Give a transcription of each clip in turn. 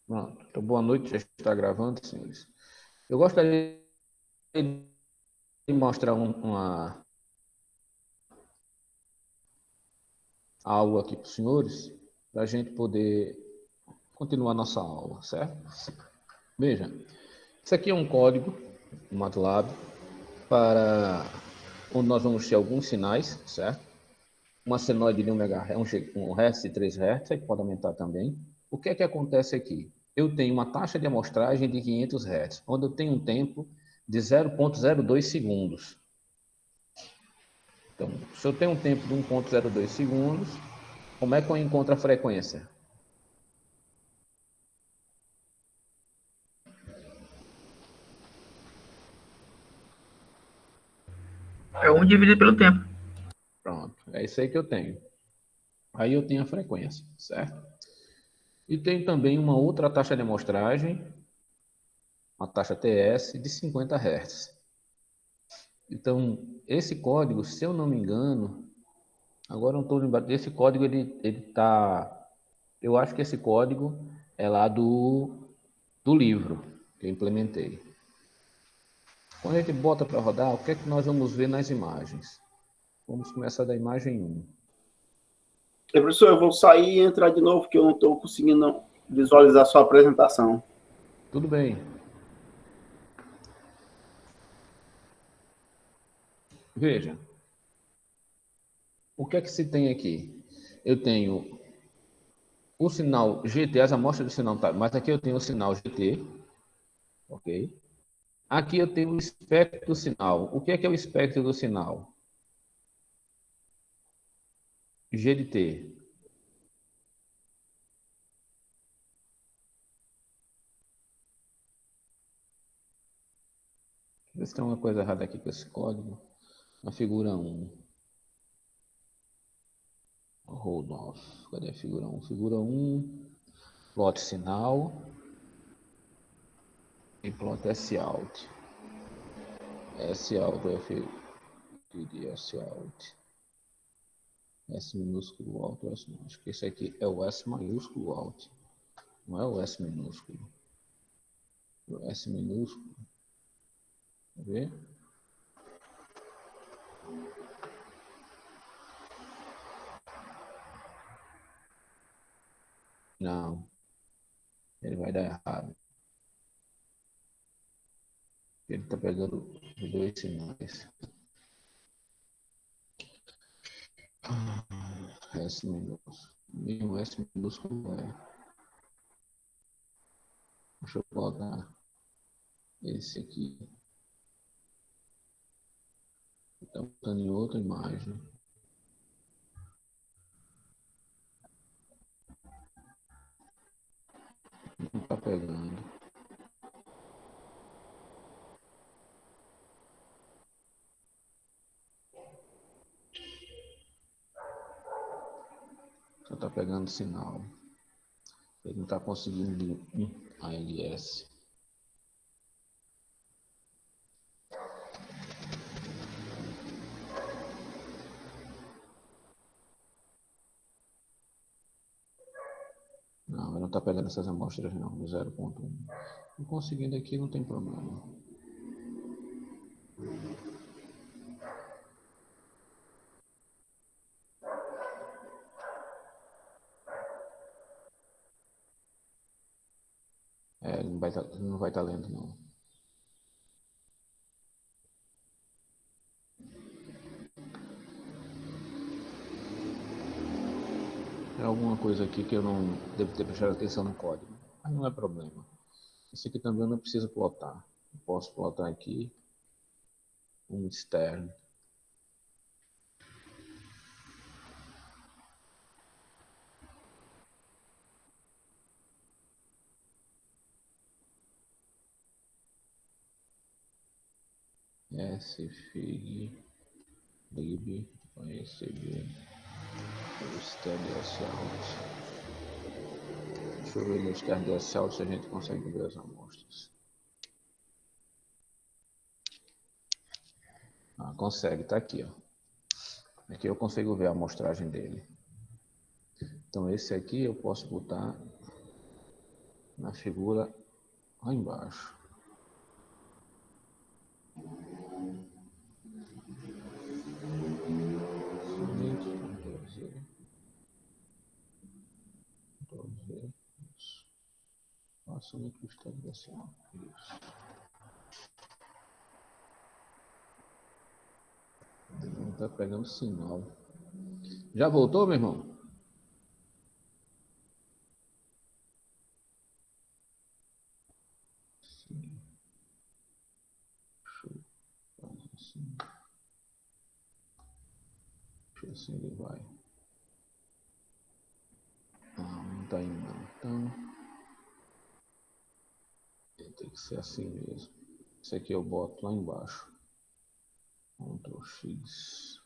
Pronto. Então, boa noite, já está gravando, senhores. Eu gostaria de mostrar uma aula aqui para os senhores, para a gente poder continuar nossa aula, certo? Veja, isso aqui é um código, um MATLAB, para onde nós vamos ter alguns sinais, certo? Uma senoide de 1 MHz, um Hz e 3 Hz, que pode aumentar também. O que é que acontece aqui? Eu tenho uma taxa de amostragem de 500 Hz, onde eu tenho um tempo de 0,02 segundos. Então, se eu tenho um tempo de 1,02 segundos, como é que eu encontro a frequência? É 1 dividido pelo tempo. Pronto, é isso aí que eu tenho. Aí eu tenho a frequência, certo? E tem também uma outra taxa de amostragem, uma taxa TS de 50 Hz. Então, esse código, se eu não me engano, agora não estou lembrando, esse código ele tá, eu acho que esse código é lá do livro que eu implementei. Quando a gente bota para rodar, o que é que nós vamos ver nas imagens? Vamos começar da imagem 1. Professor, eu vou sair e entrar de novo, porque eu não estou conseguindo visualizar sua apresentação. Tudo bem. Veja, o que é que se tem aqui? Eu tenho o sinal GT, as amostras do sinal, mas aqui eu tenho o sinal GT, ok? Aqui eu tenho o espectro do sinal. O que é o espectro do sinal? G de T. Vê se tem uma coisa errada aqui com esse código. Na figura 1. Hold off. Cadê a figura 1? Figura 1, plot sinal e plot S out. S out, F de S out. S minúsculo alto, S minúsculo. Acho que esse aqui é o S maiúsculo alto. Não é o S minúsculo. O S minúsculo. Quer ver? Não. Ele vai dar errado. Ele está pegando os dois sinais. S minúsculo. Nenhum S minúsculo é. Deixa eu botar esse aqui. Está botando em outra imagem. Não está pegando. Só está pegando sinal. Ele não está conseguindo ALS. Não, ele não está pegando essas amostras não, do 0,1. Não conseguindo aqui, não tem problema. É, ele não vai estar lendo não. É alguma coisa aqui que eu não devo ter prestado atenção no código. Mas não é problema. Esse aqui também eu não preciso plotar. Eu posso plotar aqui um externo. sfig lib sb o externo out. Deixa eu ver no externo out se a gente consegue ver as amostras. Ah, consegue, tá aqui, ó. Aqui eu consigo ver a amostragem dele. Então esse aqui eu posso botar na figura lá embaixo. Faça uma cristalização. Isso. Não está pegando sinal. Já voltou, meu irmão? Sim. Assim. Assim ele vai. Não está indo não. Então, tem que ser assim mesmo. Isso aqui eu boto lá embaixo. Ctrl X.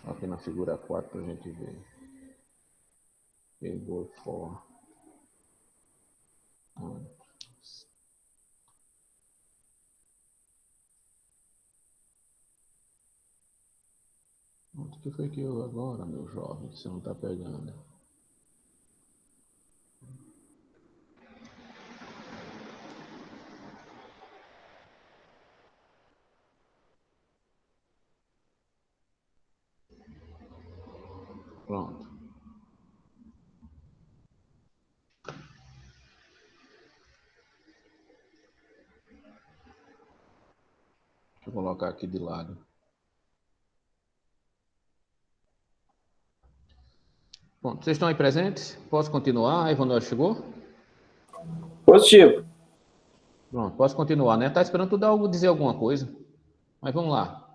Aqui na figura 4 para a gente ver. Pegou for. O que foi que eu agora, meu jovem, que você não está pegando? Pronto. Deixa eu colocar aqui de lado. Pronto, vocês estão aí presentes? Posso continuar? A Ivonor chegou? Positivo. Pronto, posso continuar, né? Tá esperando tu dizer alguma coisa. Mas vamos lá.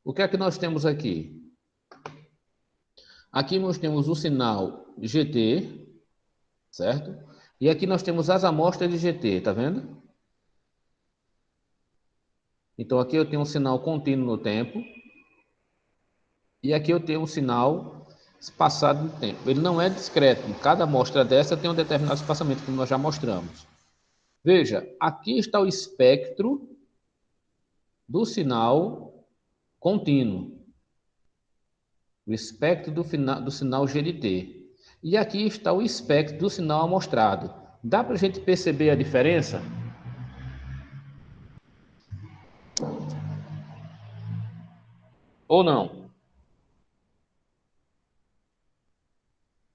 O que é que nós temos aqui? Aqui nós temos o sinal GT, certo? E aqui nós temos as amostras de GT, tá vendo? Então aqui eu tenho um sinal contínuo no tempo. E aqui eu tenho um sinal espaçado no tempo. Ele não é discreto. Cada amostra dessa tem um determinado espaçamento, como nós já mostramos. Veja, aqui está o espectro do sinal contínuo. O espectro do sinal GNT. E aqui está o espectro do sinal amostrado. Dá para a gente perceber a diferença? Ou não?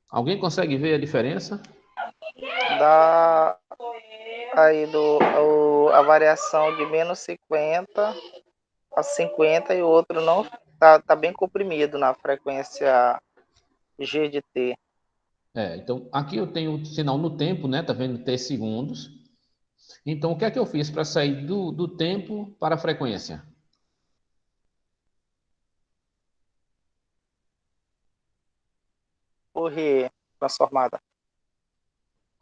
Alguém consegue ver a diferença? Dá aí a variação de menos 50 a 50 e o outro não tá bem comprimido na frequência G de T. Então aqui eu tenho o sinal no tempo, né? Tá vendo? T segundos. Então o que é que eu fiz para sair do tempo para a frequência? Fourier transformada.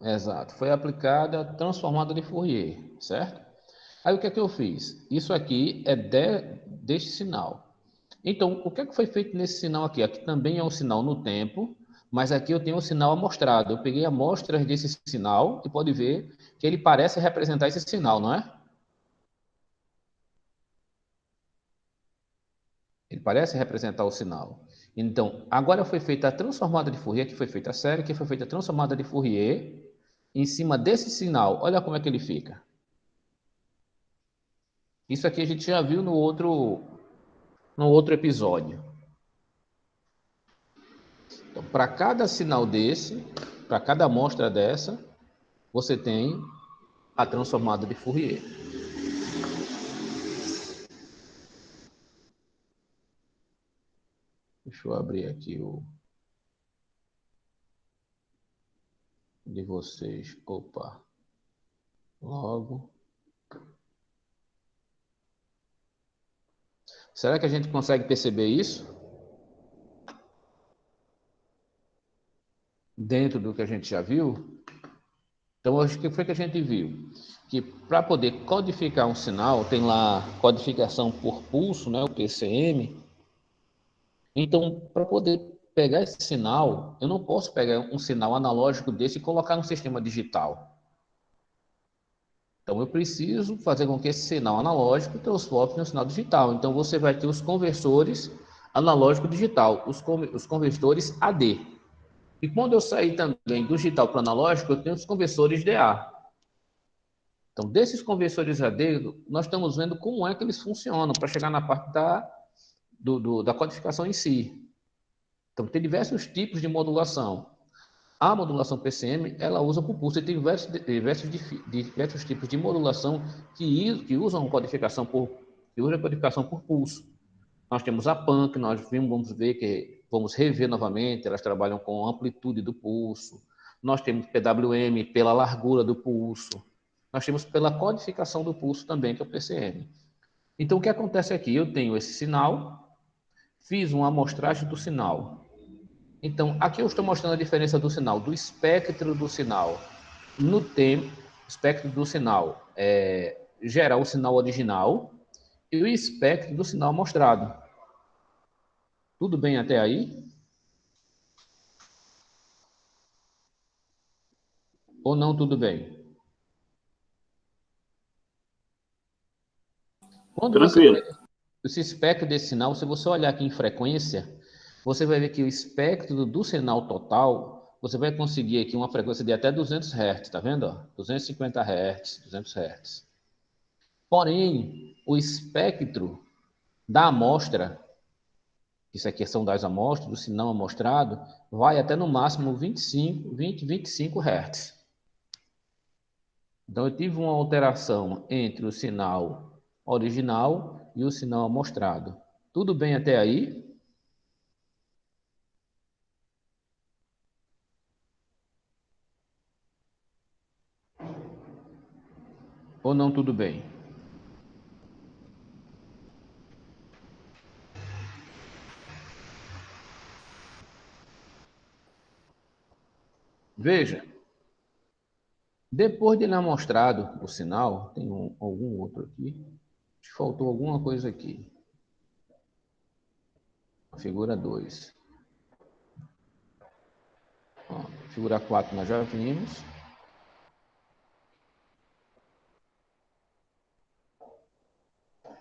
Exato. Foi aplicada a transformada de Fourier, certo? Aí o que é que eu fiz? Isso aqui é deste sinal. Então, o que é que foi feito nesse sinal aqui? Aqui também é um sinal no tempo, mas aqui eu tenho um sinal amostrado. Eu peguei amostras desse sinal e pode ver que ele parece representar esse sinal, não é? Ele parece representar o sinal. Então, agora foi feita a transformada de Fourier, que foi feita a série, que foi feita a transformada de Fourier em cima desse sinal. Olha como é que ele fica. Isso aqui a gente já viu no outro episódio. Então, para cada sinal desse, para cada amostra dessa, você tem a transformada de Fourier. Deixa eu abrir aqui o de vocês. Opa. Logo. Será que a gente consegue perceber isso? Dentro do que a gente já viu? Então, o que foi que a gente viu? Que para poder codificar um sinal, tem lá codificação por pulso, né, o PCM. Então, para poder pegar esse sinal, eu não posso pegar um sinal analógico desse e colocar no sistema digital. Então, eu preciso fazer com que esse sinal analógico transforme no sinal digital. Então, você vai ter os conversores analógico digital, os conversores AD. E quando eu sair também do digital para o analógico, eu tenho os conversores DA. Então, desses conversores AD, nós estamos vendo como é que eles funcionam para chegar na parte da codificação em si. Então, tem diversos tipos de modulação. A modulação PCM, ela usa por pulso, e tem diversos tipos de modulação que usam codificação por pulso. Nós temos a PAN, que vamos rever novamente, elas trabalham com amplitude do pulso. Nós temos PWM pela largura do pulso. Nós temos pela codificação do pulso também, que é o PCM. Então, o que acontece aqui? Eu tenho esse sinal, fiz uma amostragem do sinal. Então, aqui eu estou mostrando a diferença do sinal, do espectro do sinal. No tempo, espectro do sinal gerar o sinal original e o espectro do sinal mostrado. Tudo bem até aí? Ou não tudo bem? Quando você Tranquilo. pega esse espectro desse sinal, se você olhar aqui em frequência, você vai ver que o espectro do sinal total, você vai conseguir aqui uma frequência de até 200 Hz, tá vendo? 250 Hz, 200 Hz. Porém, o espectro da amostra, isso aqui são das amostras, do sinal amostrado, vai até no máximo 25 Hz. Então, eu tive uma alteração entre o sinal original e o sinal amostrado. Tudo bem até aí? Ou não tudo bem? Veja, depois de ele amostrado o sinal, tem algum outro aqui. Faltou alguma coisa aqui. Figura 2. Ó, figura 4 nós já vimos.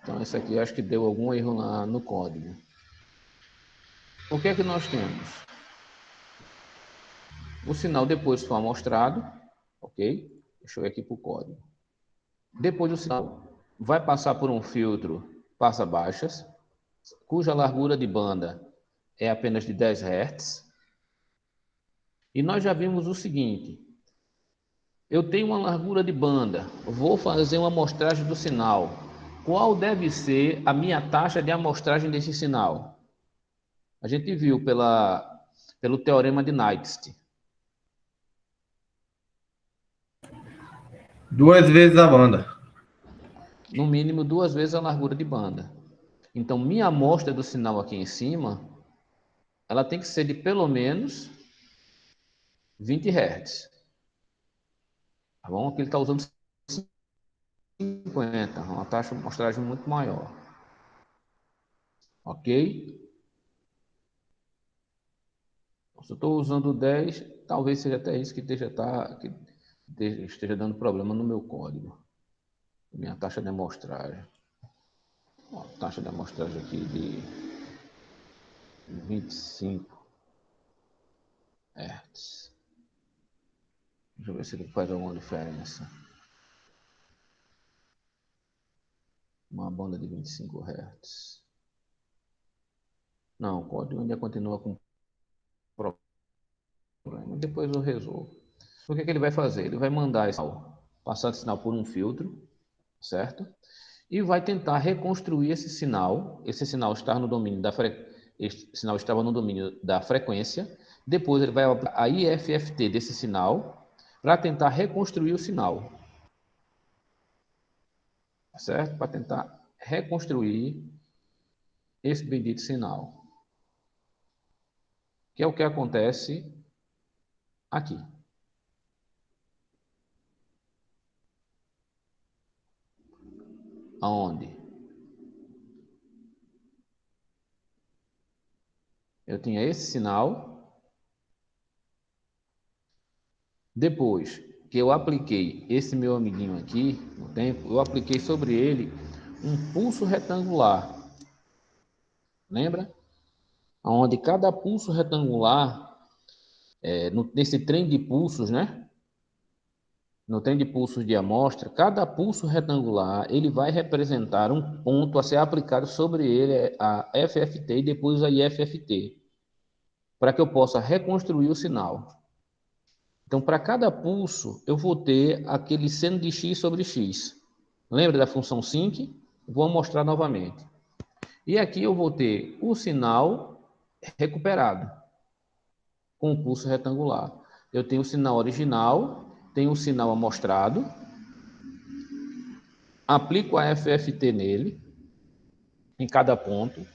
Então, esse aqui acho que deu algum erro no código. O que é que nós temos? O sinal depois foi amostrado, ok? Deixa eu ir aqui para o código. Depois o sinal vai passar por um filtro passa baixas, cuja largura de banda é apenas de 10 Hz. E nós já vimos o seguinte: eu tenho uma largura de banda, vou fazer uma amostragem do sinal. Qual deve ser a minha taxa de amostragem desse sinal? A gente viu pelo teorema de Naitzsch. 2 vezes a banda. No mínimo 2 vezes a largura de banda. Então, minha amostra do sinal aqui em cima, ela tem que ser de pelo menos 20 Hz. Tá bom? Aqui ele está usando 50, uma taxa de amostragem muito maior. Ok? Se eu estou usando 10, talvez seja até isso que esteja dando problema no meu código. Minha taxa de amostragem. Ó, taxa de amostragem aqui de 25 Hz. Deixa eu ver se ele faz alguma diferença. Uma banda de 25 Hz. Não, o código ainda continua com problema. Depois eu resolvo. O que é que ele vai fazer? Ele vai mandar passar esse sinal por um filtro, certo? E vai tentar reconstruir esse sinal. Esse sinal está no domínio esse sinal estava no domínio da frequência. Depois ele vai aplicar a IFFT desse sinal para tentar reconstruir o sinal, certo? Para tentar reconstruir esse bendito sinal, que é o que acontece aqui. Aonde? Eu tinha esse sinal. Depois, que eu apliquei esse meu amiguinho aqui, no tempo, eu apliquei sobre ele um pulso retangular. Lembra? Onde cada pulso retangular, nesse trem de pulsos, né? No trem de pulsos de amostra, cada pulso retangular, ele vai representar um ponto a ser aplicado sobre ele, a FFT e depois a IFFT, para que eu possa reconstruir o sinal. Então, para cada pulso, eu vou ter aquele seno de x sobre x. Lembra da função sinc? Vou mostrar novamente. E aqui eu vou ter o sinal recuperado com o pulso retangular. Eu tenho o sinal original, tenho o sinal amostrado, aplico a FFT nele, em cada ponto,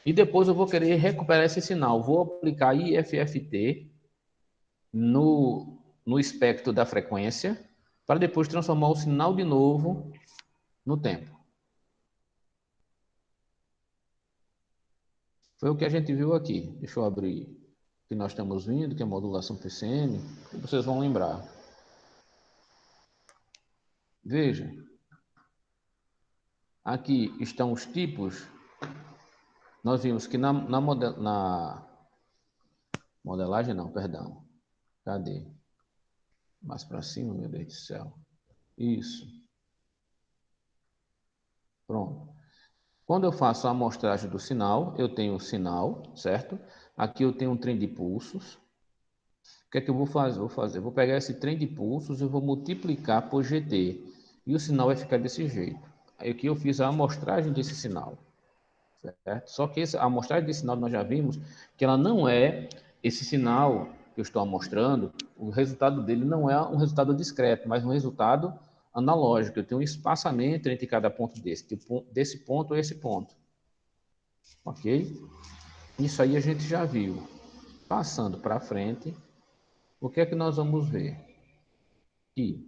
e depois eu vou querer recuperar esse sinal. Vou aplicar IFFT no espectro da frequência, para depois transformar o sinal de novo no tempo. Foi o que a gente viu aqui. Deixa eu abrir o que nós estamos vendo, que é a modulação PCM, que vocês vão lembrar. Veja, aqui estão os tipos. Nós vimos que na modelagem, não, perdão. Cadê? Mais para cima, meu Deus do céu. Isso. Pronto. Quando eu faço a amostragem do sinal, eu tenho o sinal, certo? Aqui eu tenho um trem de pulsos. O que é que eu vou fazer? Eu vou pegar esse trem de pulsos e vou multiplicar por GT. E o sinal vai ficar desse jeito. Aí aqui eu fiz a amostragem desse sinal. Certo? Só que a amostragem desse sinal nós já vimos que ela não é esse sinal que eu estou amostrando, o resultado dele não é um resultado discreto, mas um resultado analógico. Eu tenho um espaçamento entre cada ponto desse ponto a esse ponto. Ok? Isso aí a gente já viu. Passando para frente, o que é que nós vamos ver? Que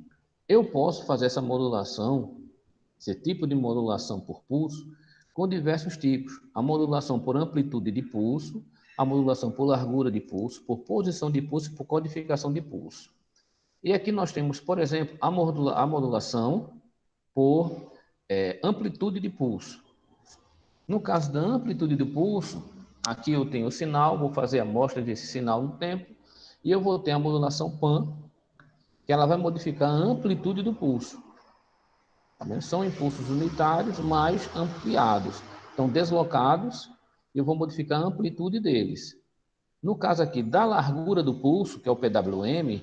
eu posso fazer essa modulação, esse tipo de modulação por pulso, com diversos tipos. A modulação por amplitude de pulso, a modulação por largura de pulso, por posição de pulso e por codificação de pulso. E aqui nós temos, por exemplo, a modulação por amplitude de pulso. No caso da amplitude do pulso, aqui eu tenho o sinal, vou fazer a amostra desse sinal no tempo, e eu vou ter a modulação PAN, que ela vai modificar a amplitude do pulso. São impulsos unitários mais ampliados. Então, deslocados, eu vou modificar a amplitude deles. No caso aqui da largura do pulso, que é o PWM,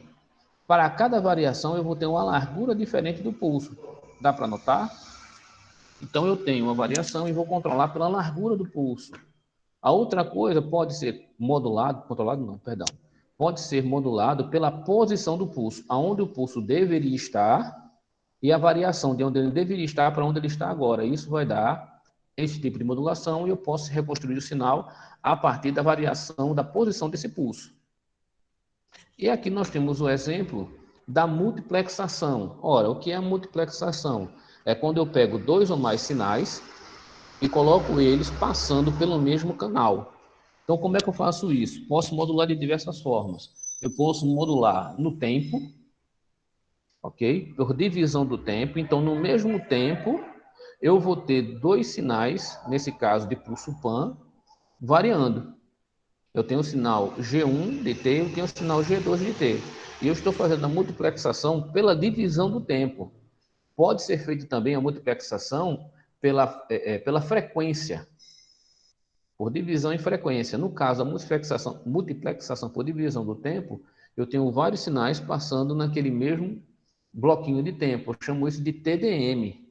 para cada variação eu vou ter uma largura diferente do pulso. Dá para notar? Então, eu tenho uma variação e vou controlar pela largura do pulso. A outra coisa pode ser pode ser modulado pela posição do pulso, aonde o pulso deveria estar e a variação de onde ele deveria estar para onde ele está agora. Isso vai dar esse tipo de modulação e eu posso reconstruir o sinal a partir da variação da posição desse pulso. E aqui nós temos o exemplo da multiplexação. Ora, o que é a multiplexação? É quando eu pego dois ou mais sinais e coloco eles passando pelo mesmo canal. Então, como é que eu faço isso? Posso modular de diversas formas. Eu posso modular no tempo, ok? Por divisão do tempo. Então, no mesmo tempo, eu vou ter dois sinais, nesse caso de pulso PAN, variando. Eu tenho o sinal G1 de T, eu tenho o sinal G2 de T. E eu estou fazendo a multiplexação pela divisão do tempo. Pode ser feito também a multiplexação pela frequência, por divisão em frequência. No caso, a multiplexação por divisão do tempo, eu tenho vários sinais passando naquele mesmo bloquinho de tempo. Eu chamo isso de TDM,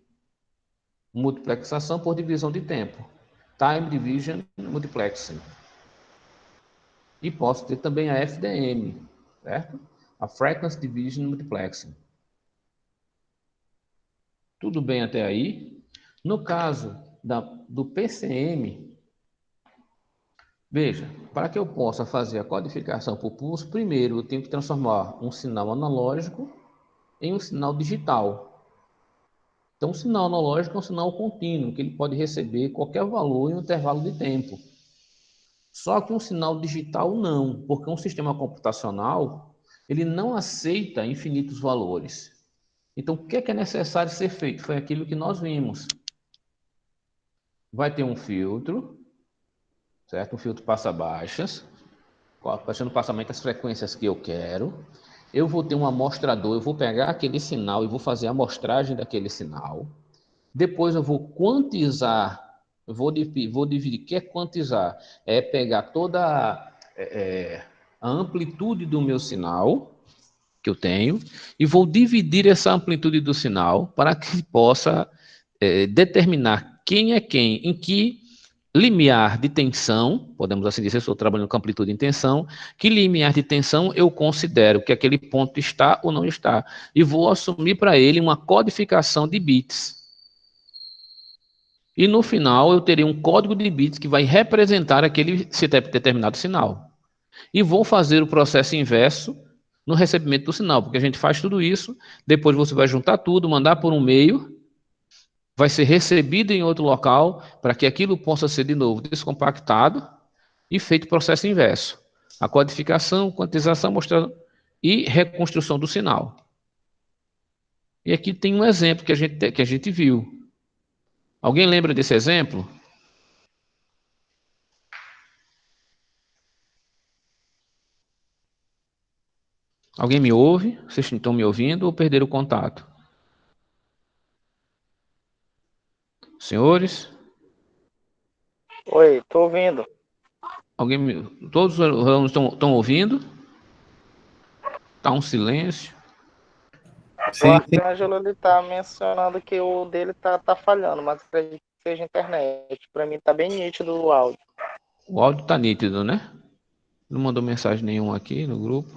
multiplexação por divisão de tempo. Time Division Multiplexing. E posso ter também a FDM, certo? A Frequency Division Multiplexing. Tudo bem até aí? No caso do PCM, veja, para que eu possa fazer a codificação por pulso, primeiro eu tenho que transformar um sinal analógico em um sinal digital. Então, o sinal analógico é um sinal contínuo, que ele pode receber qualquer valor em um intervalo de tempo. Só que um sinal digital não, porque um sistema computacional, Ele não aceita infinitos valores. Então, o que é necessário ser feito? Foi aquilo que nós vimos. Vai ter um filtro, certo? Um filtro passa-baixas, passando o passamento das frequências que eu quero. Eu vou ter um amostrador, eu vou pegar aquele sinal e vou fazer a amostragem daquele sinal. Depois eu vou quantizar, vou dividir. O que é quantizar? É pegar toda a amplitude do meu sinal, que eu tenho, e vou dividir essa amplitude do sinal para que possa determinar quem é quem, em que limiar de tensão, podemos assim dizer, se eu estou trabalhando com amplitude em tensão, que limiar de tensão eu considero que aquele ponto está ou não está, e vou assumir para ele uma codificação de bits. E no final eu terei um código de bits que vai representar aquele determinado sinal. E vou fazer o processo inverso no recebimento do sinal, porque a gente faz tudo isso, depois você vai juntar tudo, mandar por um meio, vai ser recebido em outro local, para que aquilo possa ser de novo descompactado e feito o processo inverso. A codificação, quantização, mostrando e reconstrução do sinal. E aqui tem um exemplo que a gente viu. Alguém lembra desse exemplo? Alguém me ouve? Vocês estão me ouvindo ou perderam o contato? Senhores? Oi, tô ouvindo. Todos os alunos estão ouvindo? Está um silêncio. O Arcângelo ele tá mencionando que o dele tá falhando, mas acredito que seja internet. Para mim tá bem nítido o áudio. O áudio está nítido, né? Não mandou mensagem nenhuma aqui no grupo,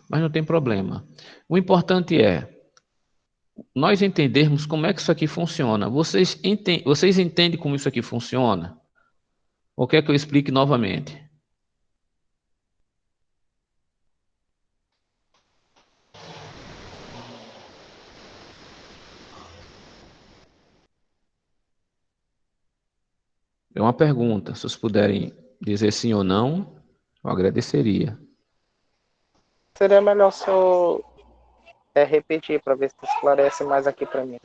mas não tem problema. O importante é nós entendermos como é que isso aqui funciona. Vocês entendem como isso aqui funciona? Ou quer que eu explique novamente? É uma pergunta. Se vocês puderem dizer sim ou não, eu agradeceria. Seria melhor se eu repetir para ver se esclarece mais aqui para mim.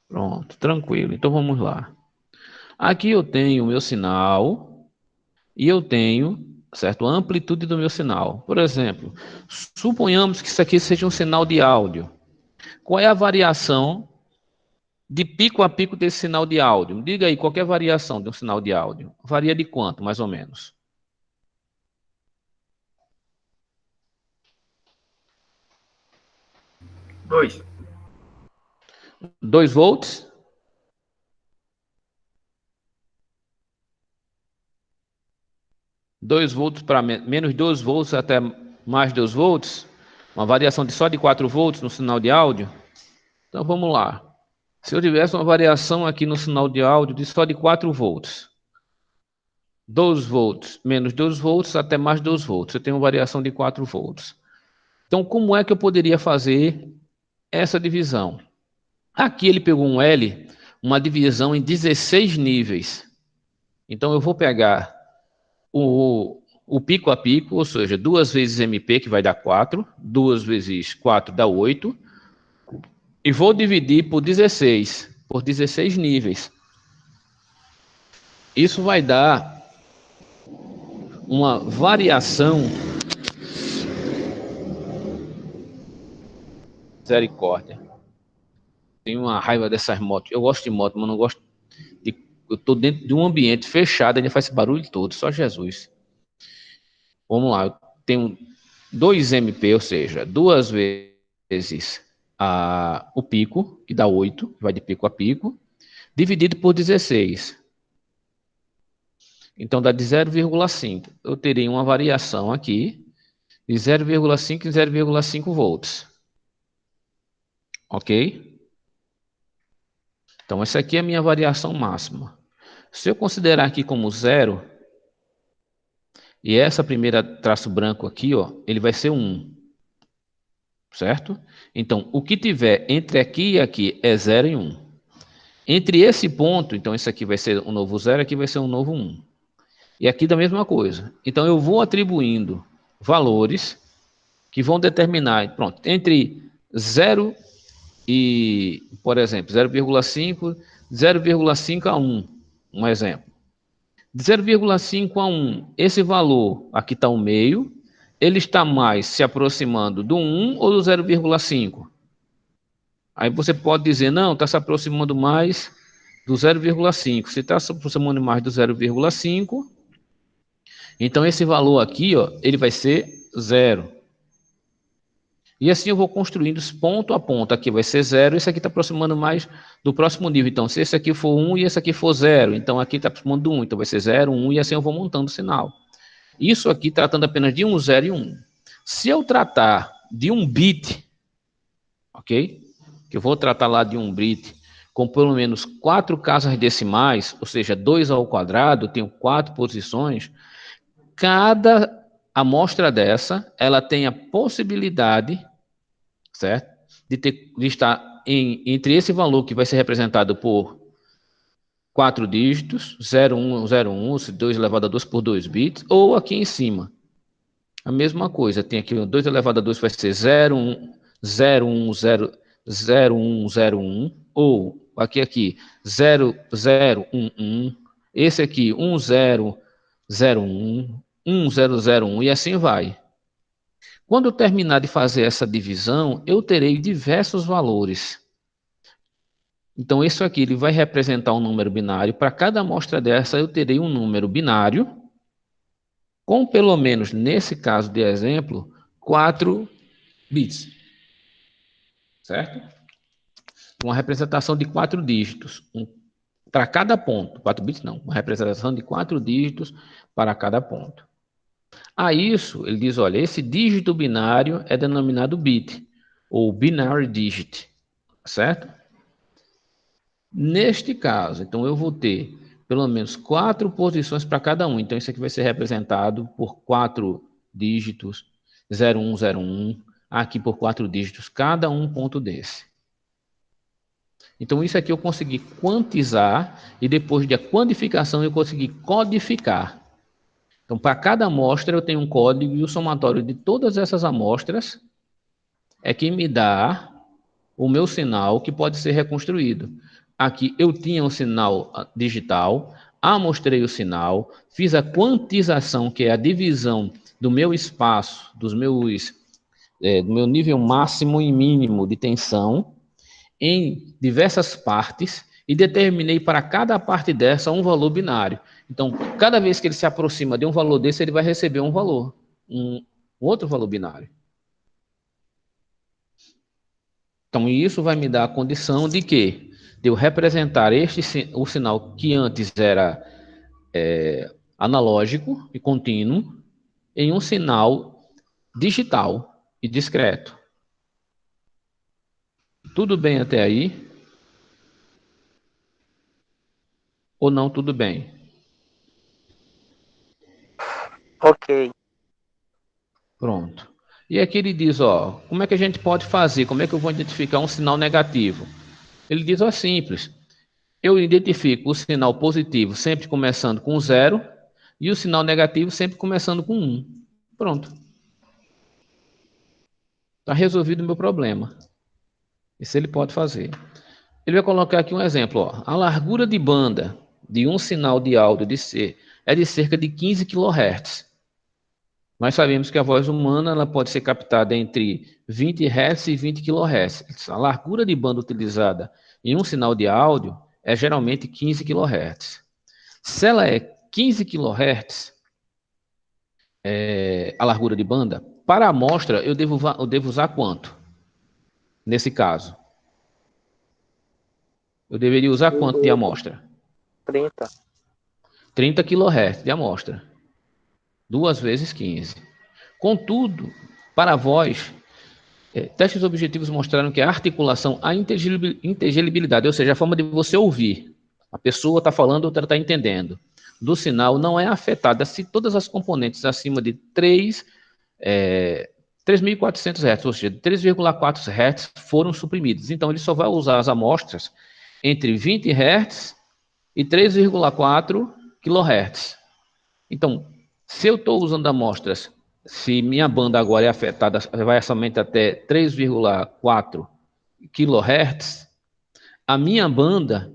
Pronto, tranquilo. Então vamos lá. Aqui eu tenho o meu sinal e eu tenho, certo, a amplitude do meu sinal. Por exemplo, suponhamos que isso aqui seja um sinal de áudio. Qual é a variação de pico a pico desse sinal de áudio? Diga aí, qualquer variação de um sinal de áudio. Varia de quanto, mais ou menos? 2. 2 volts? Dois volts para menos 2 volts até mais 2 volts? Uma variação de só de 4 volts no sinal de áudio? Então vamos lá. Se eu tivesse uma variação aqui no sinal de áudio de só de 4 volts, 2 volts menos 2 volts até mais 2 volts, eu tenho uma variação de 4 volts. Então, como é que eu poderia fazer essa divisão? Aqui ele pegou um L, uma divisão em 16 níveis. Então, eu vou pegar o pico a pico, ou seja, 2 vezes MP, que vai dar 4, 2 vezes 4 dá 8, e vou dividir por 16 níveis. Isso vai dar uma variação. Misericórdia. Tenho uma raiva dessas motos. Eu gosto de moto, mas não gosto de. Eu estou dentro de um ambiente fechado, ainda faz esse barulho todo, só Jesus. Vamos lá, eu tenho 2 MP, ou seja, 2 vezes o pico, que dá 8, vai de pico a pico, dividido por 16. Então dá de 0,5. Eu terei uma variação aqui de 0,5 em 0,5 volts. Ok? Então essa aqui é a minha variação máxima. Se eu considerar aqui como 0, e essa primeira traço branco aqui, ó, ele vai ser 1. Certo? Então, o que tiver entre aqui e aqui é 0 e 1. Entre esse ponto, então esse aqui vai ser um novo 0, aqui vai ser um novo 1. E aqui da mesma coisa. Então, eu vou atribuindo valores que vão determinar, pronto, entre 0 e, por exemplo, 0,5, 0,5 a 1, um exemplo. De 0,5 a 1, esse valor, aqui está o meio, ele está mais se aproximando do 1 ou do 0,5? Aí você pode dizer, não, está se aproximando mais do 0,5. Se está se aproximando mais do 0,5, então esse valor aqui, ó, ele vai ser 0. E assim eu vou construindo ponto a ponto. Aqui vai ser 0, esse aqui está aproximando mais do próximo nível. Então, se esse aqui for 1 e esse aqui for 0, então aqui está aproximando do 1, então vai ser 0, 1, e assim eu vou montando o sinal. Isso aqui tratando apenas de 1, 0 e 1. Se eu tratar de um bit, ok? Que eu vou tratar lá de um bit com pelo menos 4 casas decimais, ou seja, 2 ao quadrado, tenho 4 posições, cada amostra dessa, ela tem a possibilidade, certo? De estar entre esse valor que vai ser representado por 4 dígitos, 0, 1, 0, 1, 2 elevado a 2 por 2 bits, ou aqui em cima. A mesma coisa, tem aqui 2 elevado a 2 vai ser 0, 1, 0, 1, 0, 0, 1, 0, 1, ou aqui 0, 0, 1, 1, esse aqui 1, 0, 0, 1, 1, 0, 0, 1, e assim vai. Quando eu terminar de fazer essa divisão, eu terei diversos valores. Então, isso aqui ele vai representar um número binário. Para cada amostra dessa, eu terei um número binário, com pelo menos, nesse caso de exemplo, 4 bits. Certo? Uma representação de 4 dígitos. Para cada ponto. 4 bits não. Uma representação de 4 dígitos para cada ponto. A isso, ele diz, olha, esse dígito binário é denominado bit, ou binary digit, certo? Neste caso, então eu vou ter pelo menos 4 posições para cada um. Então isso aqui vai ser representado por 4 dígitos, 0101, aqui por 4 dígitos, cada um ponto desse. Então isso aqui eu consegui quantizar e depois da quantificação eu consegui codificar. Então, para cada amostra, eu tenho um código e o somatório de todas essas amostras é que me dá o meu sinal que pode ser reconstruído. Aqui eu tinha um sinal digital, amostrei o sinal, fiz a quantização, que é a divisão do meu espaço, do meu nível máximo e mínimo de tensão, em diversas partes, e determinei para cada parte dessa um valor binário. Então, cada vez que ele se aproxima de um valor desse, ele vai receber um valor, um outro valor binário. Então, isso vai me dar a condição de que de eu representar o sinal que antes era analógico e contínuo em um sinal digital e discreto. Tudo bem até aí? Ou não tudo bem? Ok. Pronto. E aqui ele diz, ó, como é que a gente pode fazer? Como é que eu vou identificar um sinal negativo? Ele diz, ó, simples. Eu identifico o sinal positivo sempre começando com 0 e o sinal negativo sempre começando com 1. Pronto. Está resolvido o meu problema. Isso ele pode fazer. Ele vai colocar aqui um exemplo. Ó. A largura de banda de um sinal de áudio é de cerca de 15 kHz. Nós sabemos que a voz humana ela pode ser captada entre 20 Hz e 20 kHz. A largura de banda utilizada em um sinal de áudio é geralmente 15 kHz. Se ela é 15 kHz, a largura de banda, para a amostra eu devo usar quanto? Nesse caso. Eu deveria usar quanto de amostra? 30. 30 kHz de amostra. 2 vezes 15. Contudo, para a voz, testes objetivos mostraram que a articulação, a inteligibilidade, ou seja, a forma de você ouvir, a pessoa está falando, outra está entendendo, do sinal não é afetada se todas as componentes acima de 3.400 Hz, ou seja, 3,4 Hz foram suprimidos. Então, ele só vai usar as amostras entre 20 Hz e 3,4 kHz. Então, se eu estou usando amostras se minha banda agora é afetada, vai somente até 3,4 kHz, a minha banda,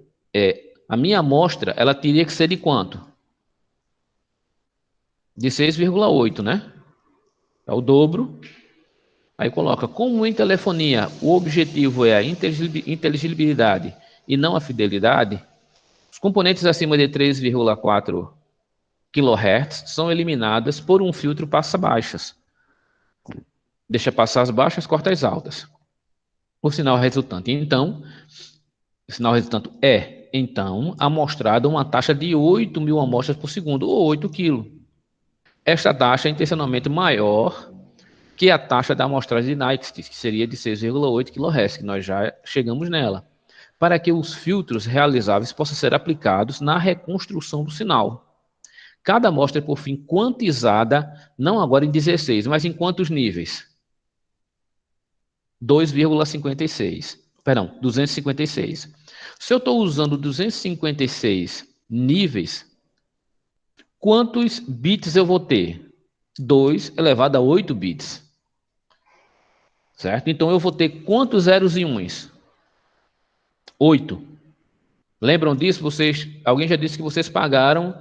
a minha amostra, ela teria que ser de quanto? De 6,8, né? É o dobro. Aí coloca, como em telefonia o objetivo é a inteligibilidade e não a fidelidade, os componentes acima de 3,4 kHz são eliminadas por um filtro passa-baixas. Deixa passar as baixas, corta as altas. O sinal resultante, então, o sinal resultante então, amostrado uma taxa de 8.000 amostras por segundo, ou 8 kg. Esta taxa é intencionalmente maior que a taxa da amostragem de Nyquist, que seria de 6,8 kHz, que nós já chegamos nela, para que os filtros realizáveis possam ser aplicados na reconstrução do sinal. Cada amostra é, por fim, quantizada, não agora em 16, mas em quantos níveis? 256. Se eu estou usando 256 níveis, quantos bits eu vou ter? 2 elevado a 8 bits. Certo? Então eu vou ter quantos zeros e uns? 8. Lembram disso? Alguém já disse que vocês pagaram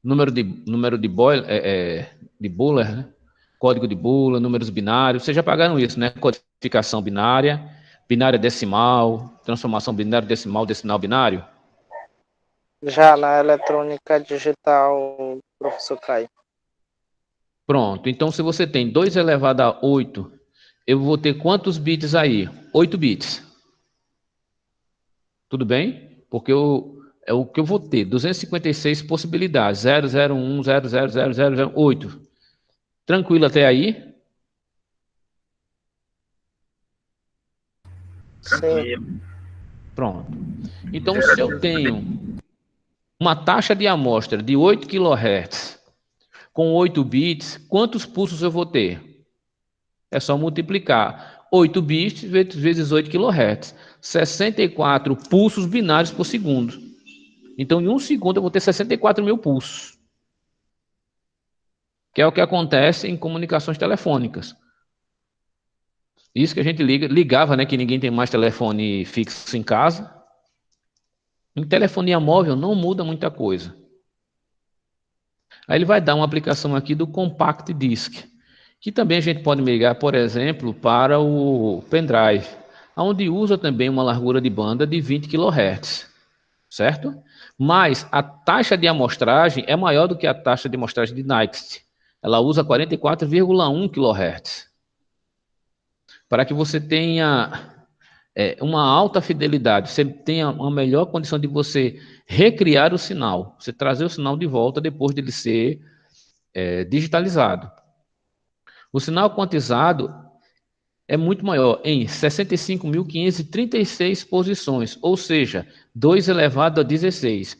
número de Buller, né? Código de Buller, números binários. Vocês já pagaram isso, né? Codificação binária, binária decimal, transformação binária decimal, decimal binário. Já na eletrônica digital, professor Caio. Pronto. Então, se você tem 2 elevado a 8, eu vou ter quantos bits aí? 8 bits. Tudo bem? Porque é o que eu vou ter. 256 possibilidades. 001, 0000008. Tranquilo até aí? Sim. Pronto. Então, se eu tenho uma taxa de amostra de 8 kHz com 8 bits, quantos pulsos eu vou ter? É só multiplicar 8 bits vezes 8 kHz. 64 pulsos binários por segundo. Então, em um segundo, eu vou ter 64.000 pulsos. Que é o que acontece em comunicações telefônicas. Isso que a gente ligava, né? Que ninguém tem mais telefone fixo em casa. Em telefonia móvel não muda muita coisa. Aí ele vai dar uma aplicação aqui do Compact Disc, que também a gente pode migrar, por exemplo, para o pendrive, onde usa também uma largura de banda de 20 kHz, certo? Mas a taxa de amostragem é maior do que a taxa de amostragem de Nyquist. Ela usa 44,1 kHz. Para que você tenha uma alta fidelidade, você tenha uma melhor condição de você recriar o sinal, você trazer o sinal de volta depois de ele ser digitalizado. O sinal quantizado é muito maior, em 65.536 posições, ou seja, 2 elevado a 16.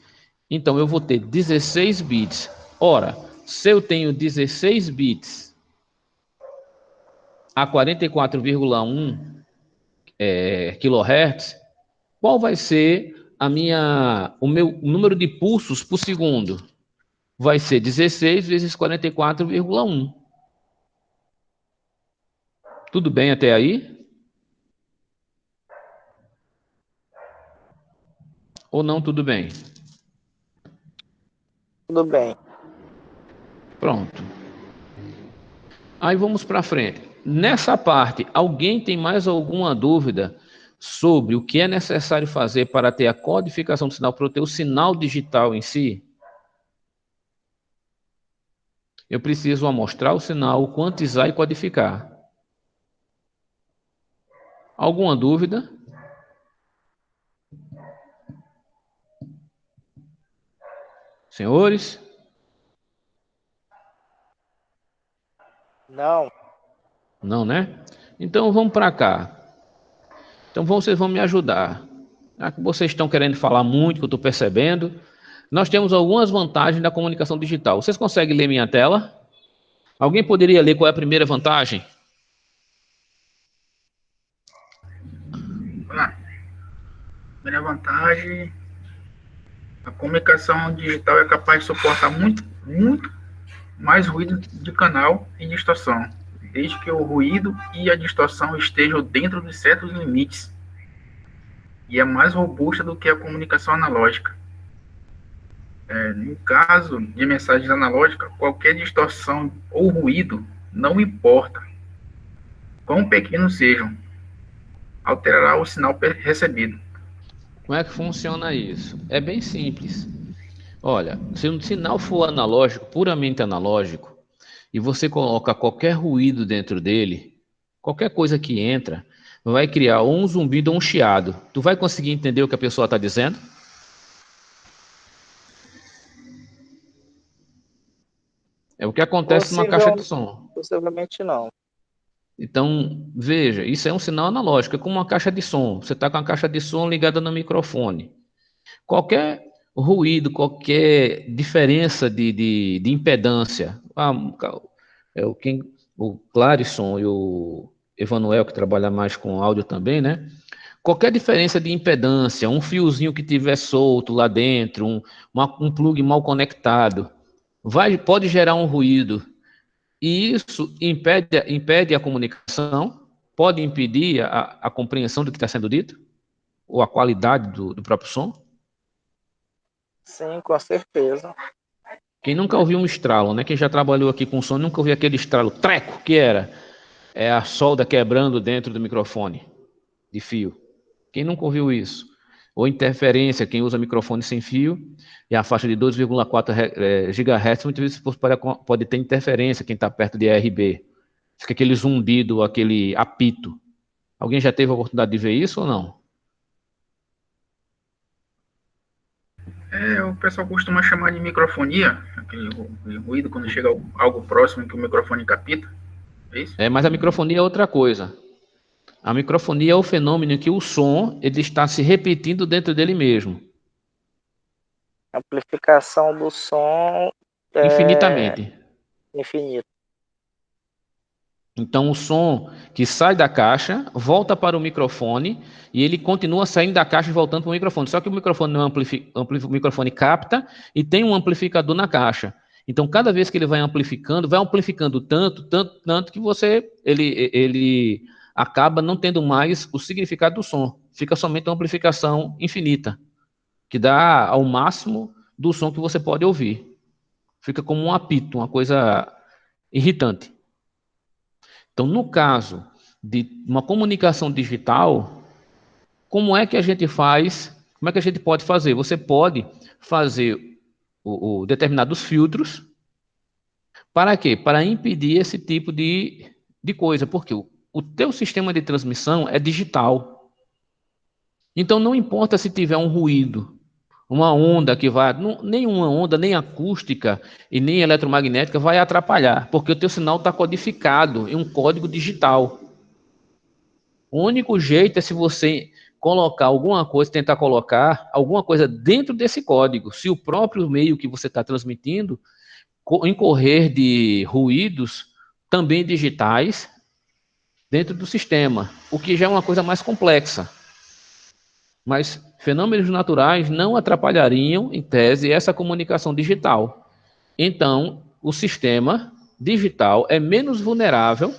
Então, eu vou ter 16 bits. Ora, se eu tenho 16 bits a 44,1 kHz, qual vai ser o meu número de pulsos por segundo? Vai ser 16 vezes 44,1. Tudo bem até aí? Ou não tudo bem? Tudo bem. Pronto. Aí vamos para frente. Nessa parte, alguém tem mais alguma dúvida sobre o que é necessário fazer para ter a codificação do sinal, para ter o sinal digital em si? Eu preciso amostrar o sinal, quantizar e codificar. Alguma dúvida? Senhores? Não. Não, né? Então vamos para cá. Então vocês vão me ajudar. Já que vocês estão querendo falar muito, que eu estou percebendo. Nós temos algumas vantagens da comunicação digital. Vocês conseguem ler minha tela? Alguém poderia ler qual é a primeira vantagem? Primeira vantagem, a comunicação digital é capaz de suportar mais ruído de canal e distorção, desde que o ruído e a distorção estejam dentro de certos limites, e é mais robusta do que a comunicação analógica. No caso de mensagens analógicas, qualquer distorção ou ruído, não importa quão pequenos sejam, alterará o sinal recebido. Como é que funciona isso? É bem simples. Olha, se um sinal for analógico, puramente analógico, e você coloca qualquer ruído dentro dele, qualquer coisa que entra, vai criar ou um zumbido ou um chiado. Tu vai conseguir entender o que a pessoa está dizendo? É o que acontece numa caixa de som. Possivelmente não. Então, veja, isso é um sinal analógico, é como uma caixa de som. Você está com a caixa de som ligada no microfone. Qualquer ruído, qualquer diferença de impedância, o Clarison e o Emanuel, que trabalha mais com áudio também, né? Qualquer diferença de impedância, um fiozinho que tiver solto lá dentro, um plug mal conectado, pode gerar um ruído. E isso impede a comunicação, pode impedir a compreensão do que está sendo dito, ou a qualidade do próprio som. Sim, com certeza. Quem nunca ouviu um estralo, né? Quem já trabalhou aqui com som, nunca ouviu aquele estralo treco que era. É a solda quebrando dentro do microfone de fio. Quem nunca ouviu isso? Ou interferência, quem usa microfone sem fio, e a faixa de 2,4 GHz, muitas vezes pode ter interferência, quem está perto de RB. Fica aquele zumbido, aquele apito. Alguém já teve a oportunidade de ver isso ou não? O pessoal costuma chamar de microfonia, aquele ruído quando chega algo próximo que o microfone capta. É isso? Mas a microfonia é outra coisa. A microfonia é o fenômeno em que o som ele está se repetindo dentro dele mesmo. Amplificação do som é Infinitamente. infinita. Então o som que sai da caixa volta para o microfone e ele continua saindo da caixa e voltando para o microfone. Só que o microfone não o microfone capta e tem um amplificador na caixa. Então cada vez que ele vai amplificando tanto que ele acaba não tendo mais o significado do som. Fica somente uma amplificação infinita, que dá ao máximo do som que você pode ouvir. Fica como um apito, uma coisa irritante. Então, no caso de uma comunicação digital, como é que a gente faz? Como é que a gente pode fazer? Você pode fazer determinados filtros. Para quê? Para impedir esse tipo de coisa. Porque o teu sistema de transmissão é digital. Então, não importa se tiver um ruído, uma onda que vai... Nenhuma onda, nem acústica e nem eletromagnética vai atrapalhar, porque o teu sinal está codificado em um código digital. O único jeito é se você colocar alguma coisa, tentar colocar alguma coisa dentro desse código. Se o próprio meio que você está transmitindo incorrer de ruídos também digitais dentro do sistema, o que já é uma coisa mais complexa. Mas fenômenos naturais não atrapalhariam, em tese, essa comunicação digital. Então, o sistema digital é menos vulnerável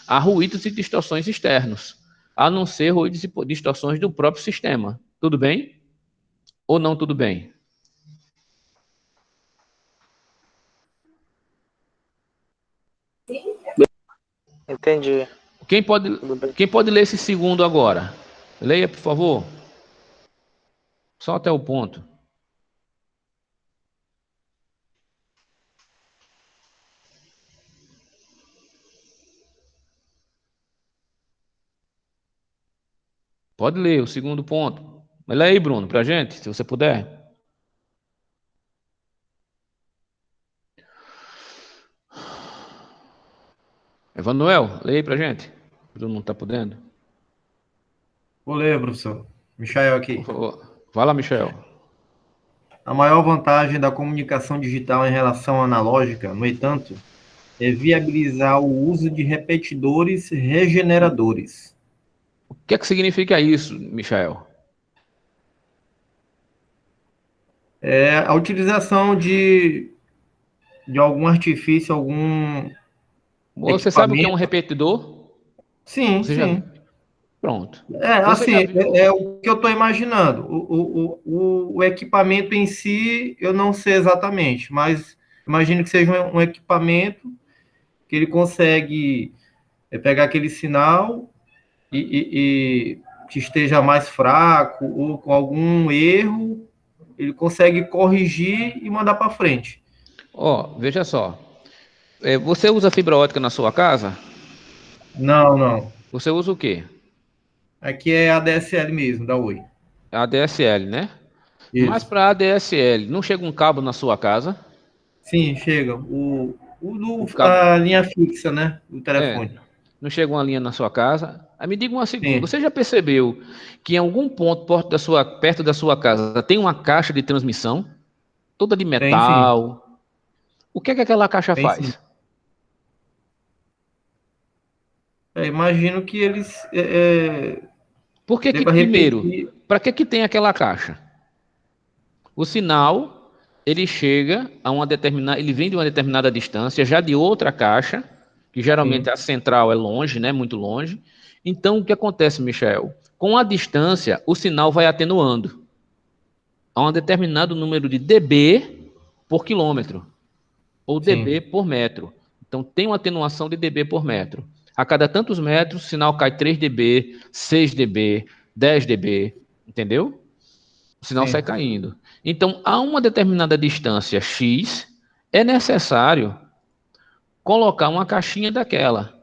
a ruídos e distorções externos, a não ser ruídos e distorções do próprio sistema. Tudo bem? Ou não tudo bem? Entendi. Quem pode ler esse segundo agora? Leia, por favor. Só até o ponto. Pode ler o segundo ponto. Mas leia aí, Bruno, para a gente, se você puder. Emanuel, leia aí para a gente. O Bruno não está podendo. Vou ler, professor. Michael aqui. Por favor. Vai lá, Michel. A maior vantagem da comunicação digital em relação à analógica, no entanto, é viabilizar o uso de repetidores regeneradores. O que é que significa isso, Michel? É a utilização de de algum artifício, algum Você sabe o que é um equipamento. repetidor? Sim, Você já... sim. Pronto. Você Assim, já viu? é o que eu estou imaginando. O equipamento em si, eu não sei exatamente, mas imagino que seja um equipamento que ele consegue pegar aquele sinal e que esteja mais fraco ou com algum erro, ele consegue corrigir e mandar para frente. Ó, veja só. Você usa fibra ótica na sua casa? Não, não. Você usa o quê? Aqui é a DSL mesmo, da Oi. ADSL, né? Mas Isso. para ADSL, não chega um cabo na sua casa? Sim, chega. O cabo A linha fixa, né? O é, telefone. não chega uma linha na sua casa? Aí me diga uma segunda, Sim, você já percebeu que em algum ponto perto da sua casa tem uma caixa de transmissão, toda de tem sim. metal? O que é que aquela caixa Tem sim. faz? Imagino que eles Por que que, deva primeiro, repetir. para que tem aquela caixa? O sinal, ele chega a uma determinada, ele vem de uma determinada distância, já de outra caixa, que geralmente Sim, a central é longe, né, muito longe. Então, o que acontece, Michel? Com a distância, o sinal vai atenuando a um determinado número de dB por quilômetro, ou dB sim, por metro. Então, tem uma atenuação de dB por metro. A cada tantos metros, o sinal cai 3 dB, 6 dB, 10 dB, entendeu? O sinal sai sim, caindo. Então, a uma determinada distância X, é necessário colocar uma caixinha daquela.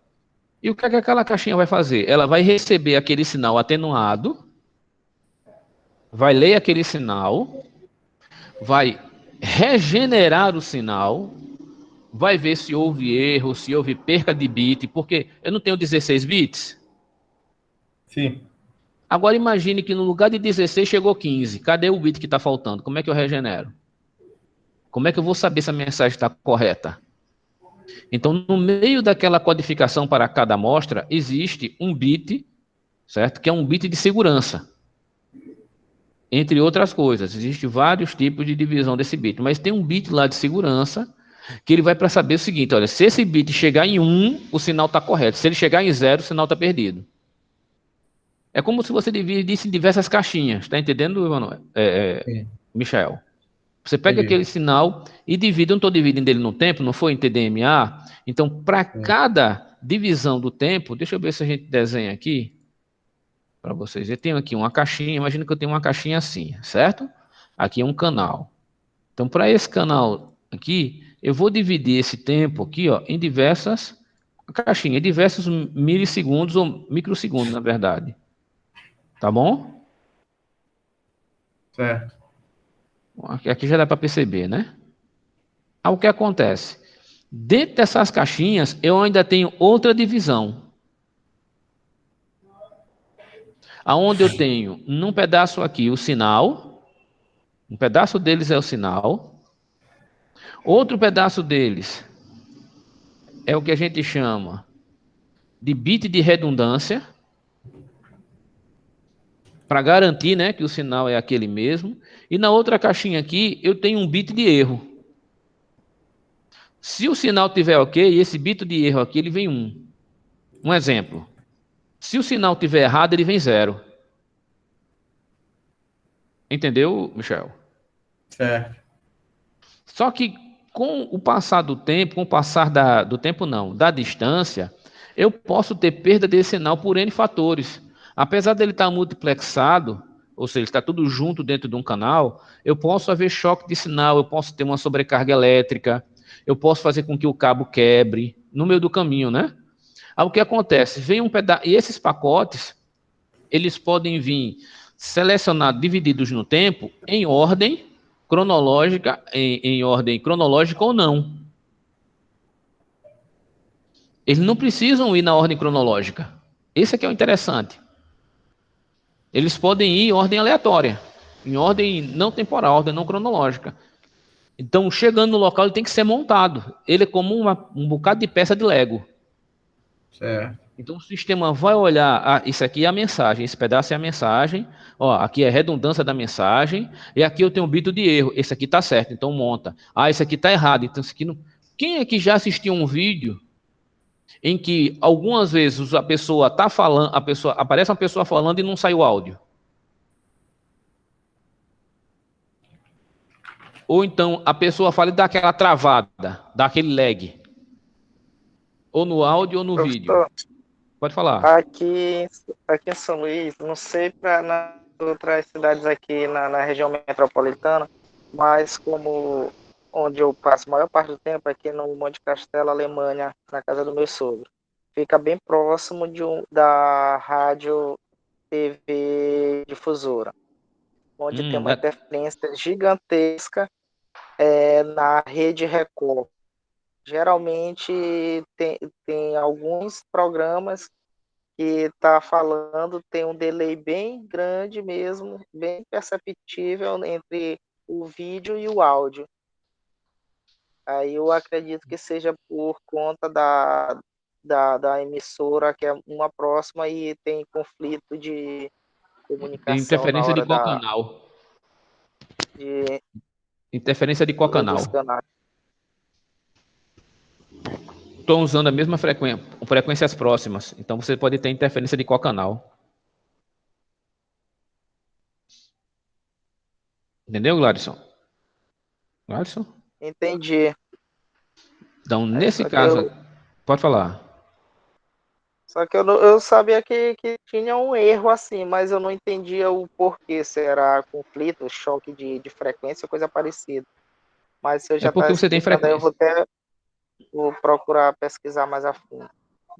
E o que é que aquela caixinha vai fazer? Ela vai receber aquele sinal atenuado, vai ler aquele sinal, vai regenerar o sinal, vai ver se houve erro, se houve perca de bit, porque eu não tenho 16 bits. sim. Agora imagine que no lugar de 16 chegou 15. Cadê o bit que está faltando? Como é que eu regenero? Como é que eu vou saber se a mensagem está correta? Então, no meio daquela codificação para cada amostra, existe um bit, certo? Que é um bit de segurança. Entre outras coisas, existem vários tipos de divisão desse bit, mas tem um bit lá de segurança que ele vai para saber o seguinte: olha, se esse bit chegar em 1, o sinal está correto. Se ele chegar em 0, o sinal está perdido. É como se você dividisse em diversas caixinhas, está entendendo, Emanuel? Sim. Michel? Você pega Entendi. aquele sinal e divide, eu não estou dividindo ele no tempo, não foi em TDMA? Então, para Sim. cada divisão do tempo, deixa eu ver se a gente desenha aqui para vocês. Eu tenho aqui uma caixinha, imagina que eu tenho uma caixinha assim, certo? Aqui é um canal. Então, para esse canal aqui, eu vou dividir esse tempo aqui, ó, em diversas caixinhas, em diversos milissegundos ou microsegundos, na verdade. Tá bom? Certo. Aqui já dá para perceber, né? Aí o que acontece? Dentro dessas caixinhas, eu ainda tenho outra divisão, aonde eu tenho, num pedaço aqui, o sinal, um pedaço deles é o sinal, outro pedaço deles é o que a gente chama de bit de redundância, para garantir, né, que o sinal é aquele mesmo, e na outra caixinha aqui, eu tenho um bit de erro. Se o sinal tiver ok, esse bit de erro aqui, ele vem 1. Um exemplo. Se o sinal tiver errado, ele vem 0. Entendeu, Michel? Certo. Só que com o passar do tempo, com o passar do tempo não, da distância, eu posso ter perda desse sinal por N fatores. Apesar dele estar multiplexado, ou seja, está tudo junto dentro de um canal, eu posso haver choque de sinal, eu posso ter uma sobrecarga elétrica, eu posso fazer com que o cabo quebre no meio do caminho, né? Aí o que acontece? Vem um pedaço, e esses pacotes, eles podem vir selecionados, divididos no tempo, em ordem cronológica, em ordem cronológica ou não. Eles não precisam ir na ordem cronológica. Esse aqui é o interessante. Eles podem ir em ordem aleatória, em ordem não temporal, ordem não cronológica. Então, chegando no local, ele tem que ser montado. Ele é como um bocado de peça de Lego. Certo. Então, o sistema vai olhar, isso aqui é a mensagem, esse pedaço é a mensagem, ó, aqui é a redundância da mensagem, e aqui eu tenho um bito de erro, esse aqui está certo, então monta. Ah, esse aqui está errado, então esse aqui não... Quem é que já assistiu um vídeo em que algumas vezes a pessoa está falando, aparece uma pessoa falando e não sai o áudio? Ou então a pessoa fala e dá aquela travada, dá aquele lag. Ou no áudio ou no vídeo. Professor, Pode falar. aqui em São Luís, não sei para nas outras cidades aqui na região metropolitana, mas como onde eu passo a maior parte do tempo, aqui no Monte Castelo, Alemanha, na casa do meu sogro. Fica bem próximo da rádio TV difusora, onde tem uma interferência gigantesca na rede Record. Geralmente tem alguns programas que está falando, tem um delay bem grande mesmo, bem perceptível entre o vídeo e o áudio. Aí eu acredito que seja por conta da emissora, que é uma próxima e tem conflito de comunicação Interferência na de hora qual canal? de Interferência de qual dos canal? canais. Estão usando a mesma frequência, frequências próximas. Então você pode ter interferência de qual canal? Entendeu, Gladson? Gladson? Entendi. Então, É, nesse caso, pode falar. Só que eu sabia que tinha um erro assim, mas eu não entendia o porquê, se era conflito, choque de frequência, coisa parecida. Mas se eu É já está porque você tem explicando, aí eu frequência. vou procurar pesquisar mais a fundo.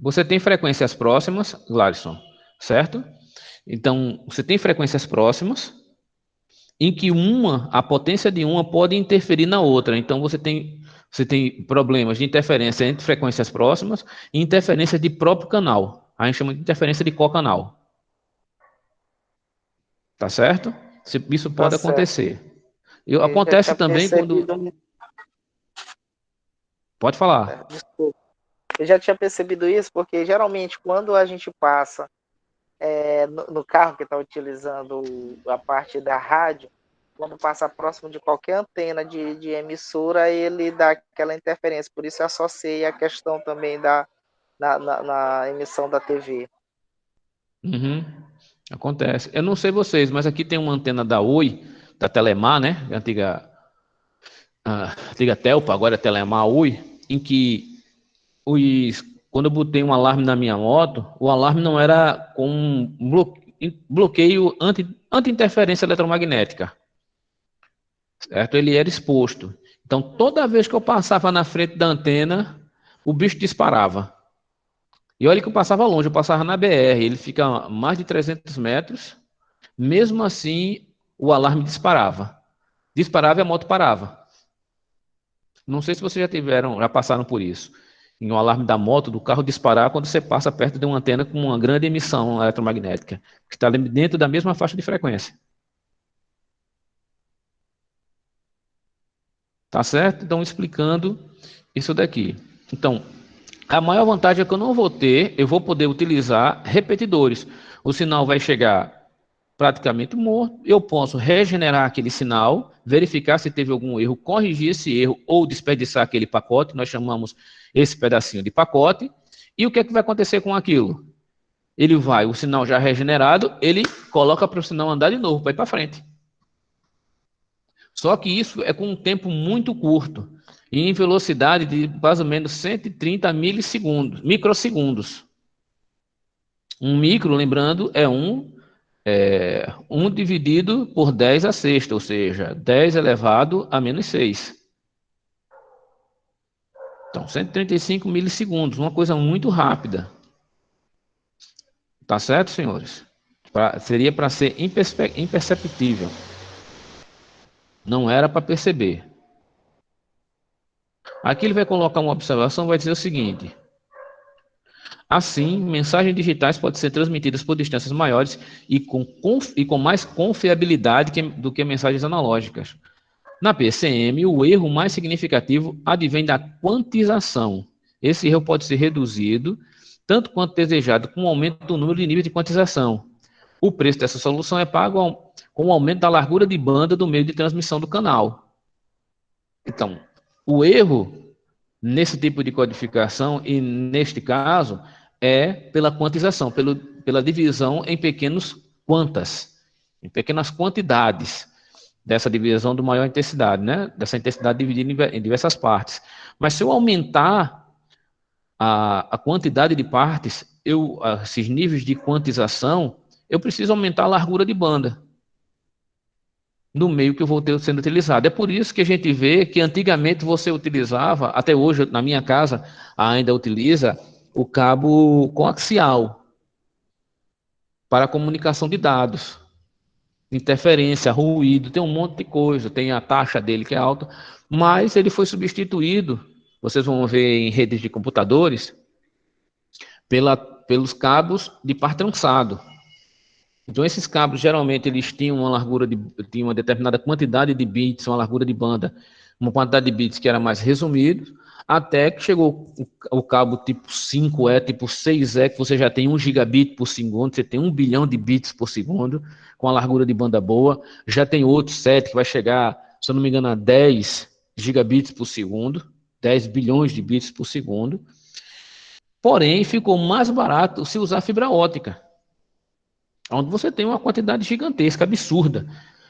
Você tem frequências próximas, Gladson, certo? Então, você tem frequências próximas em que a potência de uma pode interferir na outra. Então, você tem problemas de interferência entre frequências próximas e interferência de próprio canal. A gente chama de interferência de cocanal. Tá certo? Isso Tá pode certo. acontecer. Eu já Acontece tinha também quando... percebido. Pode falar. Desculpa. Eu já tinha percebido isso, porque geralmente quando a gente passa no carro que está utilizando a parte da rádio, quando passa próximo de qualquer antena de emissora, ele dá aquela interferência. Por isso eu associei a questão também na emissão da TV. Uhum. Acontece. Eu não sei vocês, mas aqui tem uma antena da Oi, da Telemar, né? Antiga Telpa, agora é Telemar Oi, em que quando eu botei um alarme na minha moto, o alarme não era com bloqueio anti-interferência eletromagnética, certo? Ele era exposto. Então, toda vez que eu passava na frente da antena, o bicho disparava. E olha que eu passava longe, eu passava na BR, ele fica a mais de 300 metros, mesmo assim, o alarme disparava. Disparava e a moto parava. Não sei se vocês já passaram por isso. Em um alarme da moto, do carro disparar quando você passa perto de uma antena com uma grande emissão eletromagnética, que está dentro da mesma faixa de frequência. Tá certo? Então, explicando isso daqui. Então, a maior vantagem é que eu vou poder utilizar repetidores. O sinal vai chegar praticamente morto, eu posso regenerar aquele sinal, verificar se teve algum erro, corrigir esse erro ou desperdiçar aquele pacote, nós chamamos esse pedacinho de pacote, e o que é que vai acontecer com aquilo? O sinal já regenerado, ele coloca para o sinal andar de novo, para ir para frente. Só que isso é com um tempo muito curto, e em velocidade de mais ou menos 130 microsegundos. Um micro, lembrando, é 1 dividido por 10 a sexta, ou seja, 10 elevado a menos 6. Então, 135 milissegundos, uma coisa muito rápida. Tá certo, senhores? Seria para ser imperceptível. Não era para perceber. Aqui ele vai colocar uma observação, vai dizer o seguinte: assim, mensagens digitais podem ser transmitidas por distâncias maiores e com mais confiabilidade do que mensagens analógicas. Na PCM, o erro mais significativo advém da quantização. Esse erro pode ser reduzido, tanto quanto desejado, com o aumento do número de níveis de quantização. O preço dessa solução é pago com o aumento da largura de banda do meio de transmissão do canal. Então, o erro nesse tipo de codificação, e neste caso, é pela quantização, pela divisão em pequenos quantas, em pequenas quantidades, dessa divisão do maior intensidade, né? Dessa intensidade dividida em diversas partes. Mas se eu aumentar a quantidade de partes, esses níveis de quantização, eu preciso aumentar a largura de banda no meio que eu vou ter sendo utilizado. É por isso que a gente vê que antigamente você utilizava, até hoje na minha casa ainda utiliza, o cabo coaxial para comunicação de dados. Interferência, ruído, tem um monte de coisa, tem a taxa dele que é alta, mas ele foi substituído, vocês vão ver em redes de computadores, pelos cabos de par trançado. Então, esses cabos, geralmente, eles tinham tinham uma determinada quantidade de bits, uma largura de banda, uma quantidade de bits que era mais resumido, até que chegou o cabo tipo 5E, tipo 6E, que você já tem 1 gigabit por segundo, você tem 1 bilhão de bits por segundo, com a largura de banda boa. Já tem outro 7 que vai chegar, se eu não me engano, a 10 gigabits por segundo, 10 bilhões de bits por segundo. Porém, ficou mais barato se usar fibra ótica, onde você tem uma quantidade gigantesca, absurda.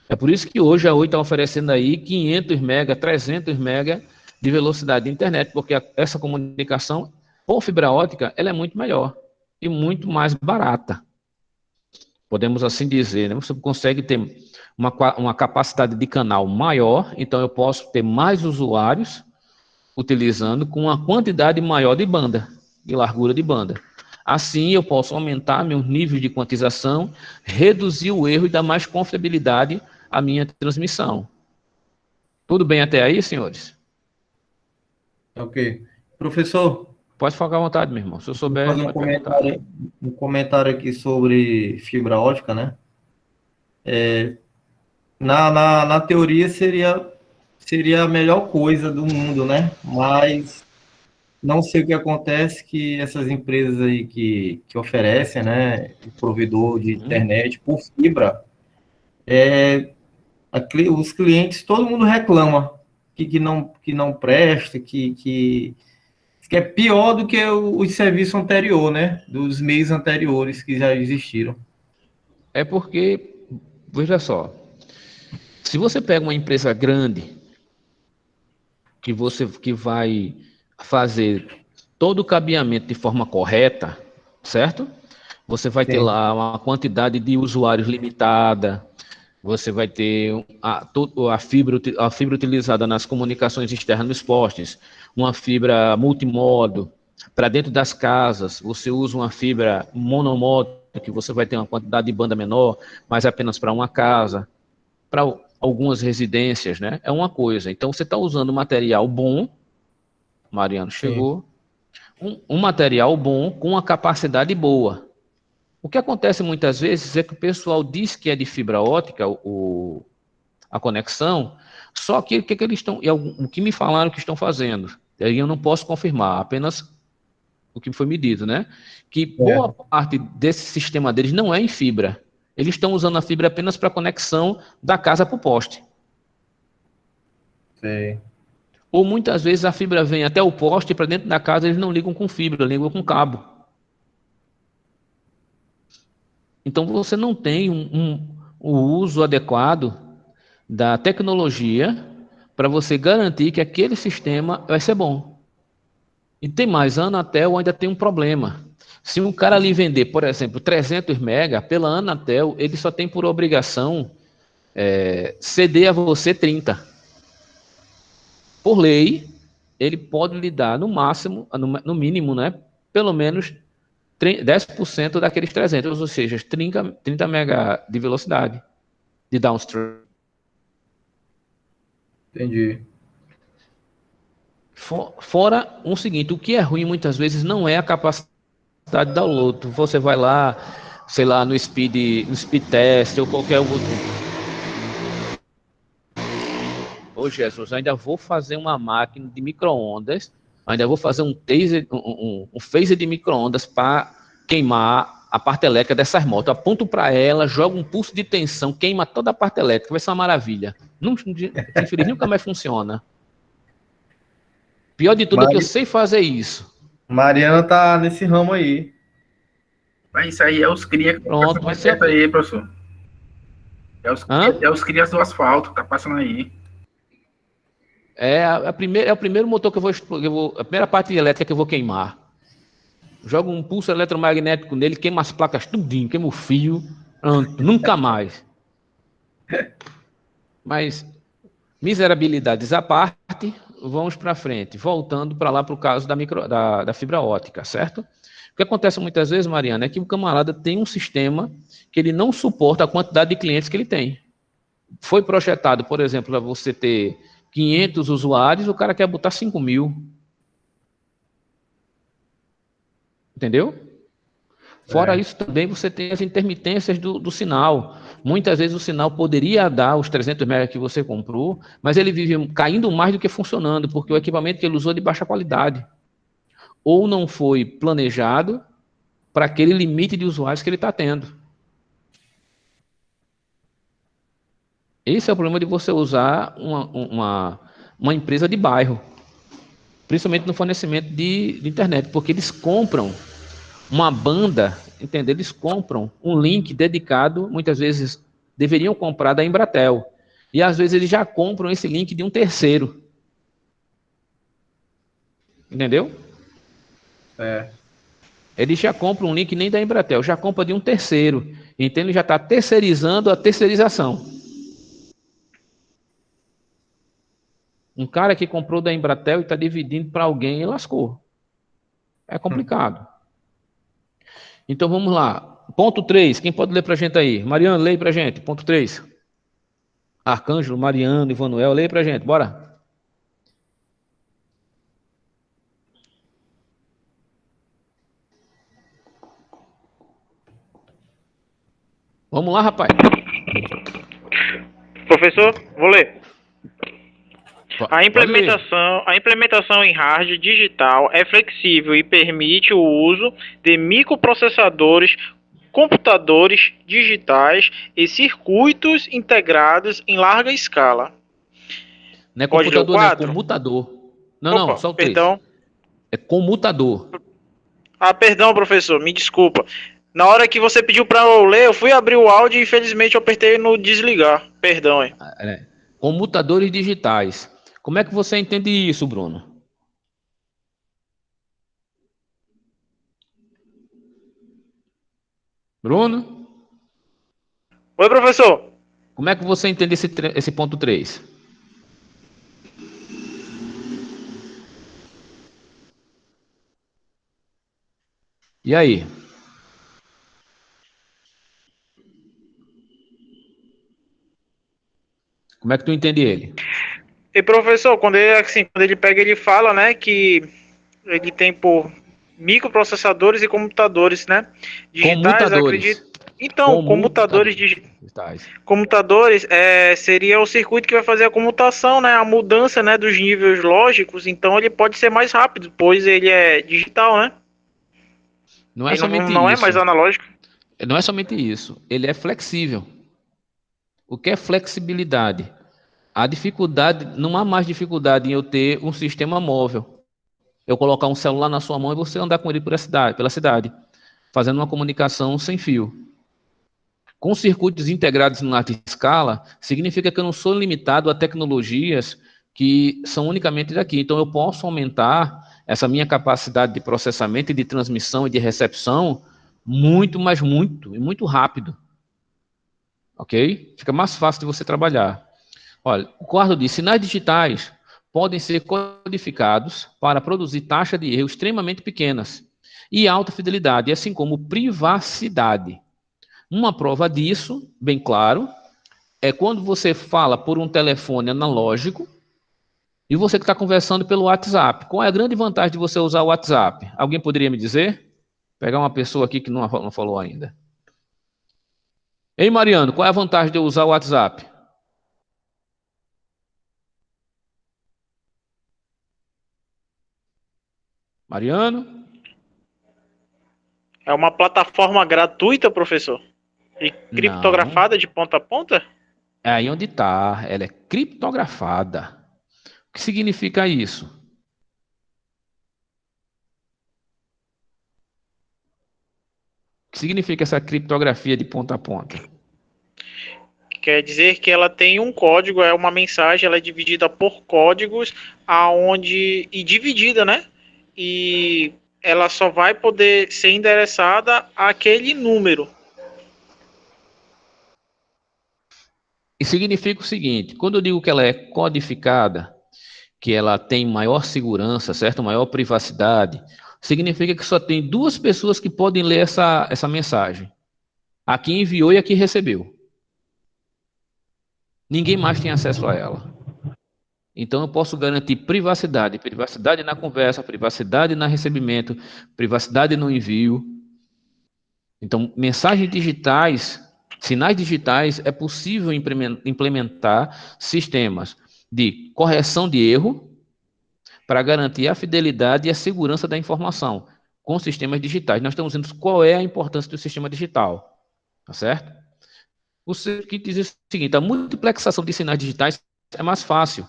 É por isso que hoje a Oi está oferecendo aí 500 mega, 300 mega de velocidade de internet, porque essa comunicação por fibra ótica, ela é muito melhor e muito mais barata. Podemos assim dizer, né? Você consegue ter uma capacidade de canal maior, então eu posso ter mais usuários utilizando com uma quantidade maior de banda, de largura de banda. Assim, eu posso aumentar meus níveis de quantização, reduzir o erro e dar mais confiabilidade à minha transmissão. Tudo bem até aí, senhores? Ok. Professor, Pode ficar à vontade, meu irmão. Se eu souber, vou fazer pode perguntar. um comentário aqui sobre fibra ótica, né? Na teoria seria a melhor coisa do mundo, né? Mas não sei o que acontece, que essas empresas aí que oferecem, né, o provedor de internet por fibra, os clientes, todo mundo reclama que não presta, que é pior do que o serviço anterior, né, dos meios anteriores que já existiram. É porque, veja só, se você pega uma empresa grande, que vai fazer todo o cabeamento de forma correta, certo? Você vai ter lá uma quantidade de usuários limitada, você vai ter a fibra utilizada nas comunicações externas nos postes, uma fibra multimodo. Para dentro das casas, você usa uma fibra monomodo, que você vai ter uma quantidade de banda menor, mas apenas para uma casa. Para algumas residências, né? É uma coisa. Então, você está usando material bom, Mariano chegou, um material bom com uma capacidade boa. O que acontece muitas vezes é que o pessoal diz que é de fibra ótica a conexão, só que o que eles estão, o que me falaram que estão fazendo, aí eu não posso confirmar, apenas o que foi me dito, né? Que boa parte desse sistema deles não é em fibra. Eles estão usando a fibra apenas para conexão da casa para o poste. Sei. Ou muitas vezes a fibra vem até o poste e para dentro da casa eles não ligam com fibra, ligam com cabo. Então você não tem o uso adequado da tecnologia para você garantir que aquele sistema vai ser bom. E tem mais, a Anatel ainda tem um problema. Se um cara ali vender, por exemplo, 300 mega, pela Anatel, ele só tem por obrigação ceder a você 30. Por lei, ele pode lhe dar no máximo, no mínimo, né, pelo menos 10% daqueles 300, ou seja, 30 mega de velocidade de downstream. Entendi. Fora o seguinte, o que é ruim muitas vezes não é a capacidade de download. Você vai lá, sei lá, no speed test ou qualquer outro. Ô Jesus, ainda vou fazer uma máquina de micro-ondas, ainda vou fazer um phaser de micro-ondas para queimar a parte elétrica dessas motos. Eu aponto para ela, jogo um pulso de tensão, queima toda a parte elétrica, vai ser uma maravilha. Infeliz nunca mais funciona. Pior de tudo é que eu sei fazer isso. Mariana tá nesse ramo aí. Mas isso aí é os cria que tá Pronto, passando mas se eu... direto aí, professor. Hã? É os crias do asfalto que tá passando aí. É o primeiro motor que a primeira parte elétrica que eu vou queimar. Jogo um pulso eletromagnético nele, queima as placas tudinho, queima o fio, pronto, nunca mais. Mas, miserabilidades à parte, vamos para frente, voltando para lá para o caso da fibra ótica, certo? O que acontece muitas vezes, Mariana, é que o camarada tem um sistema que ele não suporta a quantidade de clientes que ele tem. Foi projetado, por exemplo, para você ter 500 usuários, o cara quer botar 5.000. Entendeu? Fora isso, também você tem as intermitências do sinal. Muitas vezes o sinal poderia dar os 300 MB que você comprou, mas ele vive caindo mais do que funcionando, porque o equipamento que ele usou é de baixa qualidade. Ou não foi planejado para aquele limite de usuários que ele está tendo. Esse é o problema de você usar uma empresa de bairro, principalmente no fornecimento de internet, porque eles compram uma banda, entendeu? Eles compram um link dedicado, muitas vezes deveriam comprar da Embratel. E às vezes eles já compram esse link de um terceiro. Entendeu? Eles já compram um link nem da Embratel, já compra de um terceiro. Então ele já está terceirizando a terceirização. Um cara que comprou da Embratel e está dividindo para alguém e lascou. É complicado. Então vamos lá. Ponto 3, quem pode ler para a gente aí? Mariano, leia para a gente. Ponto 3. Arcângelo, Mariano, Ivanuel, leia para a gente. Bora. Vamos lá, rapaz. Professor, vou ler. A Pode ler. implementação em hardware digital é flexível e permite o uso de microprocessadores, computadores digitais e circuitos integrados em larga escala. Não é Pode ler o computador, não, é quadro? comutador. Não, Opa, não, só o 3. perdão. É comutador. Perdão, professor, me desculpa. Na hora que você pediu para eu ler, eu fui abrir o áudio e infelizmente eu apertei no desligar. Perdão, hein? Comutadores digitais. Como é que você entende isso, Bruno? Bruno? Oi, professor. Como é que você entende esse ponto 3? E aí? Como é que tu entende ele? E professor, quando ele pega, ele fala, né, que ele tem por microprocessadores e computadores, né, digitais, Comutadores. acredito. Então, Digitais. computadores seria o circuito que vai fazer a comutação, né, a mudança, né, dos níveis lógicos. Então, ele pode ser mais rápido, pois ele é digital, né? Não é Ele somente não é isso. mais analógico. Não é somente isso. Ele é flexível. O que é flexibilidade? A dificuldade, não há mais dificuldade em eu ter um sistema móvel. Eu colocar um celular na sua mão e você andar com ele pela cidade, fazendo uma comunicação sem fio. Com circuitos integrados em larga escala, significa que eu não sou limitado a tecnologias que são unicamente daqui. Então, eu posso aumentar essa minha capacidade de processamento e de transmissão e de recepção muito, mas muito, e muito rápido. Ok? Fica mais fácil de você trabalhar. Olha, o quarto diz, sinais digitais podem ser codificados para produzir taxa de erro extremamente pequenas e alta fidelidade, assim como privacidade. Uma prova disso, bem claro, é quando você fala por um telefone analógico e você que está conversando pelo WhatsApp. Qual é a grande vantagem de você usar o WhatsApp? Alguém poderia me dizer? Pegar uma pessoa aqui que não falou ainda. Ei, Mariano, qual é a vantagem de eu usar o WhatsApp? Mariano? É uma plataforma gratuita, professor? E Não. criptografada de ponta a ponta? É aí onde está. Ela é criptografada. O que significa isso? significa essa criptografia de ponta a ponta? Quer dizer que ela tem um código, é uma mensagem, ela é dividida por códigos, e dividida, né? E ela só vai poder ser endereçada àquele número. E significa o seguinte, quando eu digo que ela é codificada, que ela tem maior segurança, certo? Maior privacidade, significa que só tem duas pessoas que podem ler essa mensagem. A que enviou e a que recebeu. Ninguém mais tem acesso a ela. Então eu posso garantir privacidade, privacidade na conversa, privacidade no recebimento, privacidade no envio. Então, mensagens digitais, sinais digitais, é possível implementar sistemas de correção de erro para garantir a fidelidade e a segurança da informação com sistemas digitais. Nós estamos vendo qual é a importância do sistema digital, tá certo? O que diz o seguinte, a multiplexação de sinais digitais é mais fácil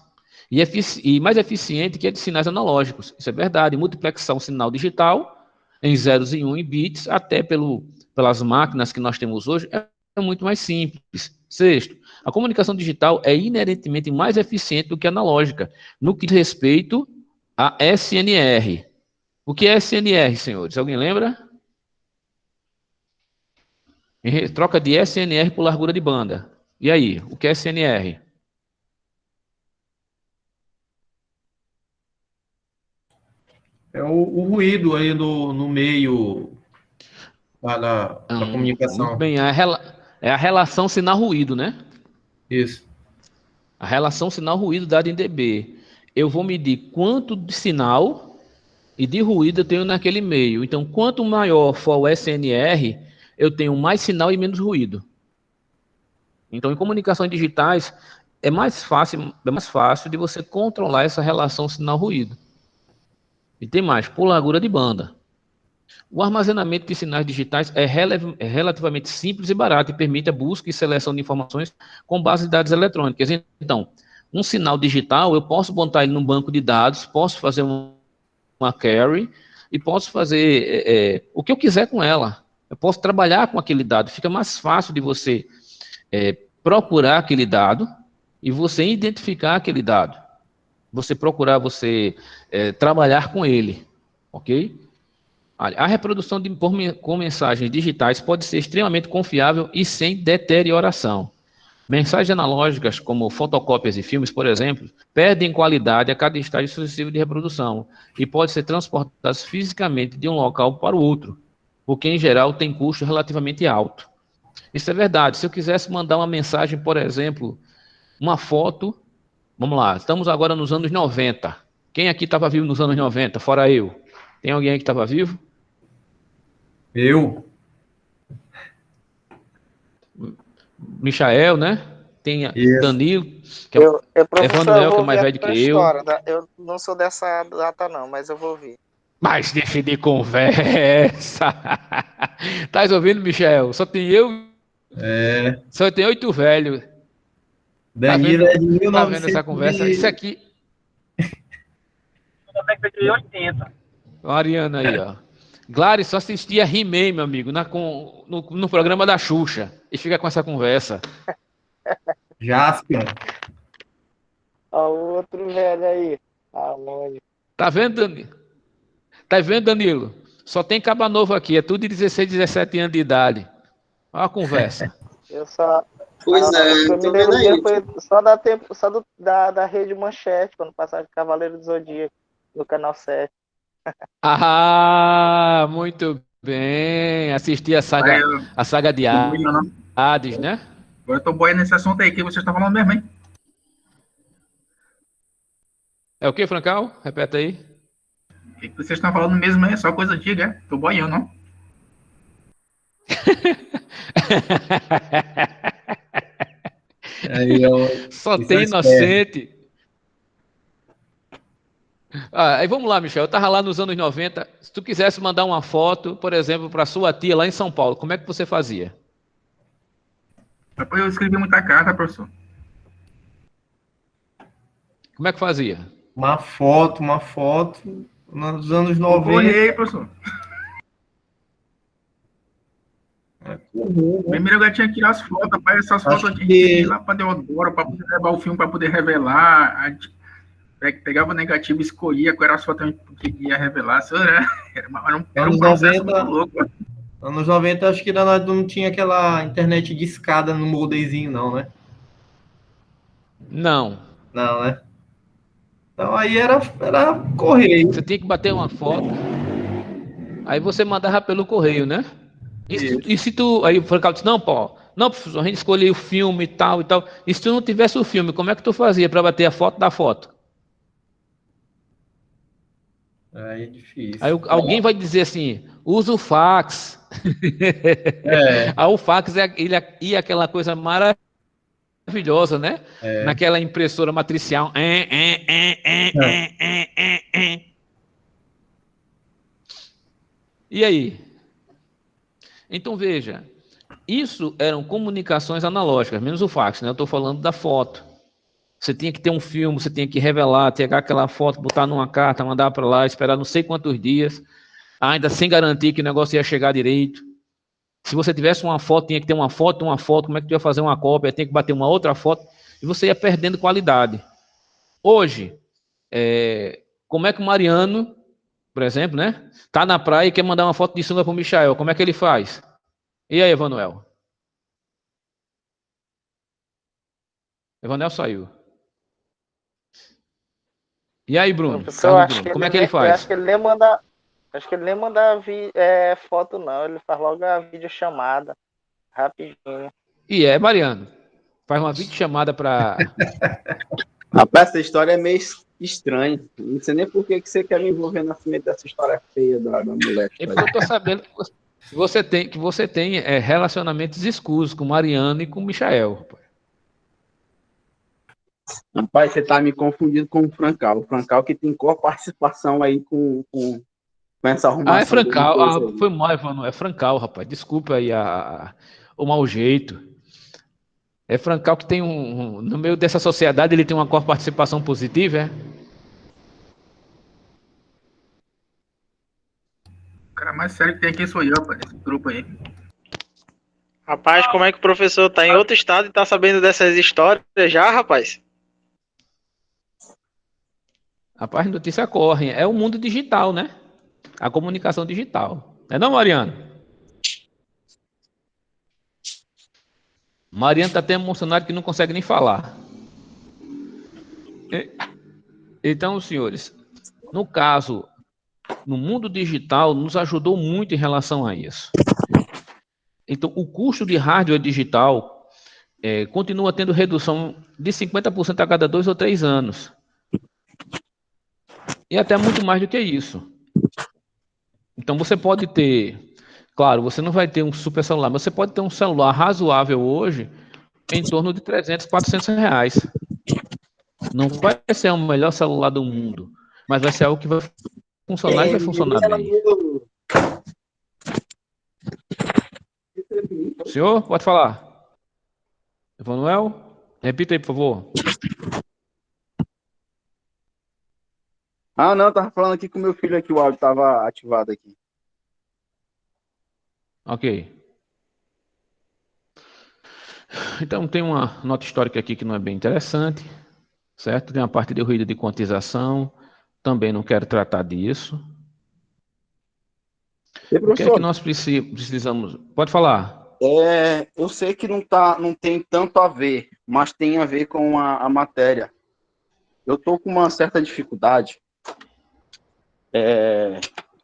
e mais eficiente que a de sinais analógicos. Isso é verdade. Multiplexar um sinal digital em zeros e um em bits, até pelas máquinas que nós temos hoje, é muito mais simples. Sexto, a comunicação digital é inerentemente mais eficiente do que a analógica, no que diz respeito a SNR. O que é SNR, senhores? Alguém lembra? Troca de SNR por largura de banda. E aí, o que é SNR? É o ruído aí no meio da comunicação. Muito bem, é a relação sinal-ruído, né? Isso. A relação sinal-ruído dada em dB. Eu vou medir quanto de sinal e de ruído eu tenho naquele meio. Então, quanto maior for o SNR, eu tenho mais sinal e menos ruído. Então, em comunicações digitais, é mais fácil de você controlar essa relação sinal-ruído. E tem mais, por largura de banda. O armazenamento de sinais digitais é relativamente simples e barato e permite a busca e seleção de informações com base de dados eletrônicas. Então, um sinal digital, eu posso botar ele num banco de dados, posso fazer uma query e posso fazer o que eu quiser com ela. Eu posso trabalhar com aquele dado. Fica mais fácil de você procurar aquele dado e você identificar aquele dado. Você procurar, trabalhar com ele, ok? A reprodução com mensagens digitais pode ser extremamente confiável e sem deterioração. Mensagens analógicas, como fotocópias e filmes, por exemplo, perdem qualidade a cada estágio sucessivo de reprodução e podem ser transportadas fisicamente de um local para o outro, o que, em geral, tem custo relativamente alto. Isso é verdade. Se eu quisesse mandar uma mensagem, por exemplo, uma foto, vamos lá, estamos agora nos anos 90. Quem aqui estava vivo nos anos 90, fora eu? Tem alguém aí que estava vivo? Eu. Michael, né? Tem Isso. Danilo, que é professor, Evanuel, que é vou mais ver velho a que tua eu. história, tá? Eu não sou dessa data, não, mas eu vou ver. Mas deixa de conversa. Tá ouvindo, Michel? Só tem eu. Só tem 8 velhos. Danilo é de Tá vendo essa conversa? Isso aqui. De 80. Ó, a Ariana aí, ó. Gladys só assistia He-Man, meu amigo, no programa da Xuxa. E fica com essa conversa. Jaspion. Ó, o outro velho aí. Aonde? Tá vendo, Danilo? Tá vendo, Danilo? Só tem caba novo aqui. É tudo de 16, 17 anos de idade. Olha a conversa. Eu só. Pois é, O que eu me tô vendo lembro aí. foi só da tempo, da Rede Manchete, quando passava Cavaleiro do Zodíaco, no canal 7. Ah, muito bem. Assisti a saga de Hades, né? Agora eu tô boiando nesse assunto aí que vocês estão falando mesmo, hein? É o que, Francal? Repete aí. O que vocês estão falando mesmo é só coisa antiga, é? Tô boiando, não? Aí, Só tem inocente. Aí vamos lá, Michel. Eu estava lá nos anos 90. Se tu quisesse mandar uma foto, por exemplo, para sua tia lá em São Paulo, como é que você fazia? Depois eu escrevi muita carta, professor. Como é que fazia? Uma foto nos anos Eu 90. olhei, professor. Bem melhor que eu tinha que tirar as fotos, rapaz. Essas fotos eu tinha que ir lá para Deodoro para poder levar o filme, para poder revelar. A gente pegava o negativo, escolhia qual era as fotos que ia revelar. Isso era um processo muito louco. Anos 90, acho que não tinha aquela internet de escada no moldezinho, não, né? Não. Não, né? Então aí era correio. Você tinha que bater uma foto, aí você mandava pelo correio, né? E se tu. Aí o Francal disse: não, pô, não, professor, a gente escolheu o filme e tal e tal. E se tu não tivesse o filme, como é que tu fazia para bater a foto da foto? Aí é difícil. Aí alguém vai dizer assim: usa o fax. Aí o fax ia aquela coisa maravilhosa, né? Naquela impressora matricial. E aí? Então veja, isso eram comunicações analógicas, menos o fax, né? Eu estou falando da foto. Você tinha que ter um filme, você tinha que revelar, pegar aquela foto, botar numa carta, mandar para lá, esperar não sei quantos dias, ainda sem garantir que o negócio ia chegar direito. Se você tivesse uma foto, tinha que ter uma foto, como é que tu ia fazer uma cópia? Tinha que bater uma outra foto, e você ia perdendo qualidade. Hoje, como é que o Mariano, por exemplo, né, tá na praia e quer mandar uma foto de sunga para o Michael, como é que ele faz? E aí, Emanuel? Emanuel saiu. E aí, Bruno? Professor, Carlos Bruno, como é que ele faz? Acho que ele nem manda foto, não. Ele faz logo a videochamada. Rapidinho. E Mariano? Faz uma videochamada para... Rapaz, essa história é meio estranha. Não sei nem por que você quer me envolver na cimento dessa história feia da mulher. É porque eu tô sabendo que você tem relacionamentos escusos com Mariano e com Michael. Rapaz, você tá me confundindo com o Francal. O Francal que tem participação aí com essa arrumação. É Francal. Foi mal, Emanuel. É Francal, rapaz. Desculpa aí o mau jeito. É Francal que tem no meio dessa sociedade, ele tem uma participação positiva, é? O cara mais sério que tem aqui sou eu, rapaz, esse grupo aí. Rapaz, como é que o professor tá em outro estado e tá sabendo dessas histórias já, rapaz? Rapaz, notícia corre. É o mundo digital, né? A comunicação digital. Não, Mariano? Mariano tá tão emocionado que não consegue nem falar. Então, senhores, no caso, no mundo digital, nos ajudou muito em relação a isso. Então, o custo de hardware digital continua tendo redução de 50% a cada 2 ou 3 anos. E até muito mais do que isso. Então, você pode ter... Claro, você não vai ter um super celular, mas você pode ter um celular razoável hoje em torno de 300, 400 reais. Não vai ser o melhor celular do mundo, mas vai ser algo que vai funcionar e vai funcionar bem. Senhor, pode falar. Emanuel, repita aí, por favor. Não, tava falando aqui com meu filho aqui, o áudio tava ativado aqui. Ok. Então tem uma nota histórica aqui que não é bem interessante, certo? Tem a parte de ruído de quantização, também não quero tratar disso. O que é que nós precisamos? Pode falar. Eu sei que não tem tanto a ver, mas tem a ver com a matéria. Eu tô com uma certa dificuldade.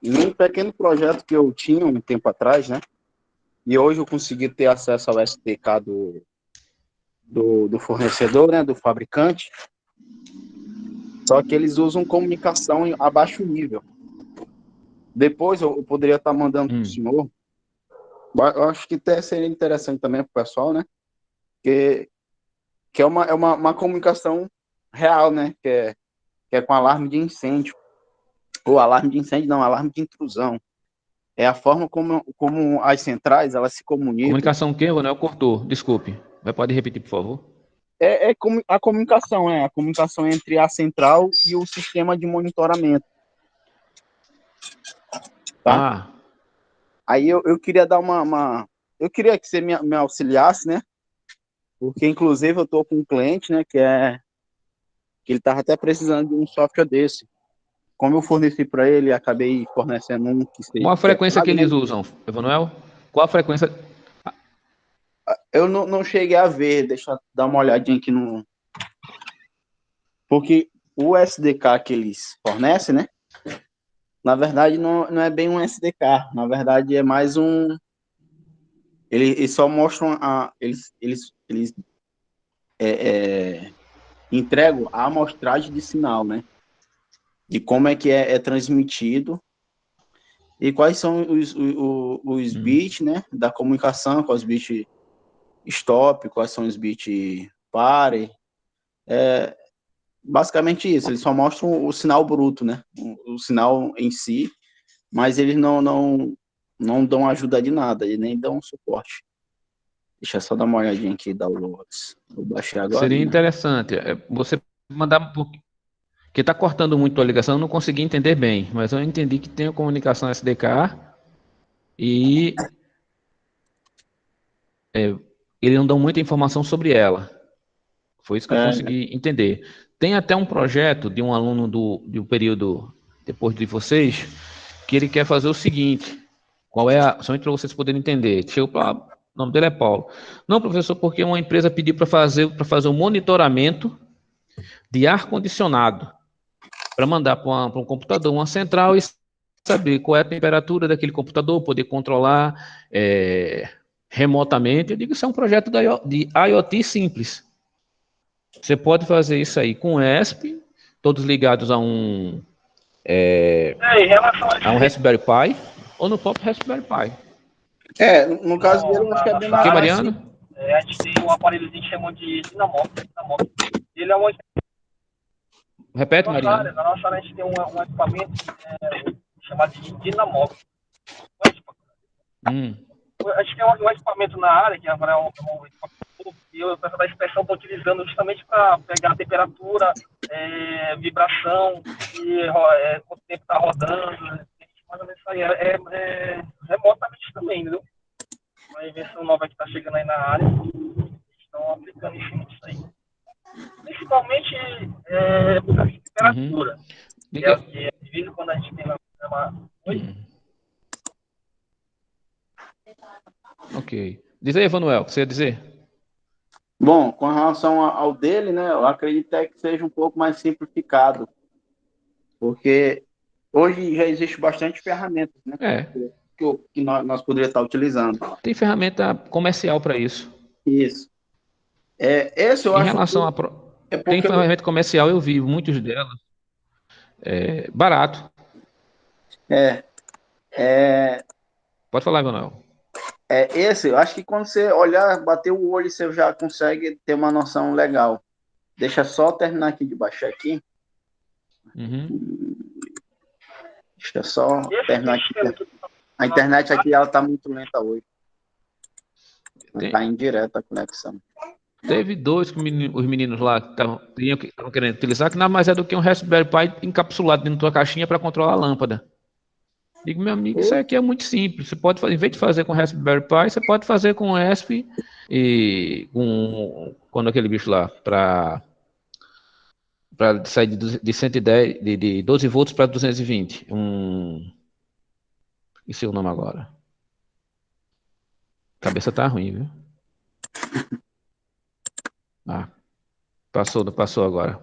Em um pequeno projeto que eu tinha um tempo atrás, né? E hoje eu consegui ter acesso ao SDK do fornecedor, né? Do fabricante. Só que eles usam comunicação a baixo nível. Depois eu poderia estar mandando para o senhor. Eu acho que até seria interessante também para o pessoal, né? Que é uma comunicação real, né? Que é com alarme de incêndio. Ou alarme de incêndio, não, alarme de intrusão. É a forma como as centrais, elas se comunicam. Comunicação o quê, Ronel? Cortou, desculpe. Pode repetir, por favor? A comunicação, a comunicação entre a central e o sistema de monitoramento. Tá? Aí eu queria dar eu queria que você me auxiliasse, né? Porque, inclusive, eu estou com um cliente, né, que ele estava até precisando de um software desse. Como eu forneci para ele, acabei fornecendo um Qual a que é frequência que pago, né? eles usam, Emanuel? Qual a frequência? Eu não cheguei a ver, deixa eu dar uma olhadinha aqui no... Porque o SDK que eles fornecem, né? Na verdade, não é bem um SDK. Na verdade, é mais um... Eles só mostram eles entregam a amostragem de sinal, né? De como é que é transmitido e quais são os bits, né? Da comunicação, quais os bits stop, quais são os bits pare. Basicamente isso, eles só mostram o sinal bruto, né? O sinal em si, mas eles não dão ajuda de nada, e nem dão suporte. Deixa eu só dar uma olhadinha aqui, downloads. Eu baixei agora. Seria interessante você mandar, porque está cortando muito a ligação, eu não consegui entender bem, mas eu entendi que tem a comunicação SDK e eles não dão muita informação sobre ela. Foi isso que eu consegui entender. Tem até um projeto de um aluno de um período depois de vocês, que ele quer fazer o seguinte, somente para vocês poderem entender. O nome dele é Paulo. Não, professor, porque uma empresa pediu para fazer um monitoramento de ar-condicionado, para mandar para um computador, uma central, e saber qual é a temperatura daquele computador, poder controlar remotamente. Eu digo, isso é um projeto de IoT simples. Você pode fazer isso aí com ESP, todos ligados a um Raspberry Pi, ou no próprio Raspberry Pi. No caso dele, eu acho que é bem mais... Ok, Mariano? A gente tem um aparelhozinho que chamam de Dynamo. Ele é um... Repete, Mariano. Na nossa área, a gente tem um equipamento chamado de Dynamo. A gente tem um equipamento na área, que agora é um equipamento, e o pessoal da inspeção está utilizando justamente para pegar a temperatura, vibração, e quanto tempo está rodando. Mais ou menos isso aí. Remotamente também, entendeu? Uma invenção nova que está chegando aí na área, estão aplicando em cima disso aí. Principalmente por temperatura. Que é o que de vez em quando a gente tem uma... Ok. Diz aí, Emanuel, o que você ia dizer? Bom, com relação ao dele, né, eu acredito que seja um pouco mais simplificado, porque hoje já existe bastante ferramentas, né, que nós poderíamos estar utilizando. Tem ferramenta comercial para isso. Isso. Esse eu em acho relação que... Tem ferramenta comercial, eu vi muitos delas. Barato. Pode falar, Emanuel. Esse, eu acho que quando você olhar, bater o olho, você já consegue ter uma noção legal. Deixa só terminar aqui de baixar aqui. Deixa eu só terminar aqui. A internet aqui, ela tá muito lenta hoje. Tá indireta a conexão. Teve dois que os meninos lá que estavam querendo utilizar, que nada mais é do que um Raspberry Pi encapsulado dentro da tua caixinha para controlar a lâmpada. Digo, meu amigo, isso aqui é muito simples. Você pode fazer, em vez de fazer com Raspberry Pi, você pode fazer com ESP e quando aquele bicho lá, para sair de 110, de 12 volts para 220. Esqueci o nome agora. A cabeça tá ruim, viu? Passou agora.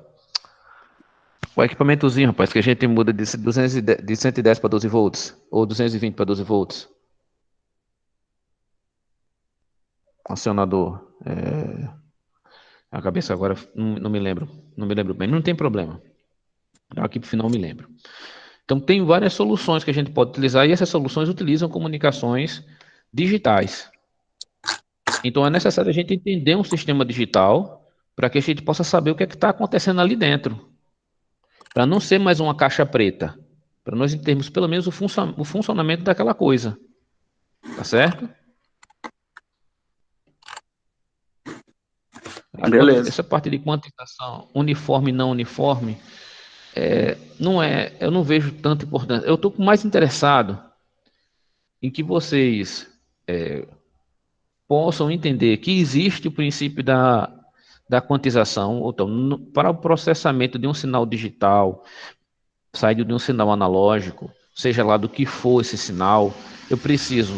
O equipamentozinho, rapaz, que a gente muda de 110 para 12 volts, ou 220 para 12 volts. Acionador. A cabeça agora não me lembro. Não me lembro bem. Não tem problema. Aqui pro final eu me lembro. Então tem várias soluções que a gente pode utilizar, e essas soluções utilizam comunicações digitais. Então é necessário a gente entender um sistema digital para que a gente possa saber o que é que está acontecendo ali dentro. Para não ser mais uma caixa preta. Para nós entendermos pelo menos o funcionamento daquela coisa. Tá certo? Beleza. Essa parte de quantificação, uniforme e não uniforme, eu não vejo tanta importância. Eu estou mais interessado em que vocês possam entender que existe o princípio da quantização, ou então, para o processamento de um sinal digital, saído de um sinal analógico, seja lá do que for esse sinal, eu preciso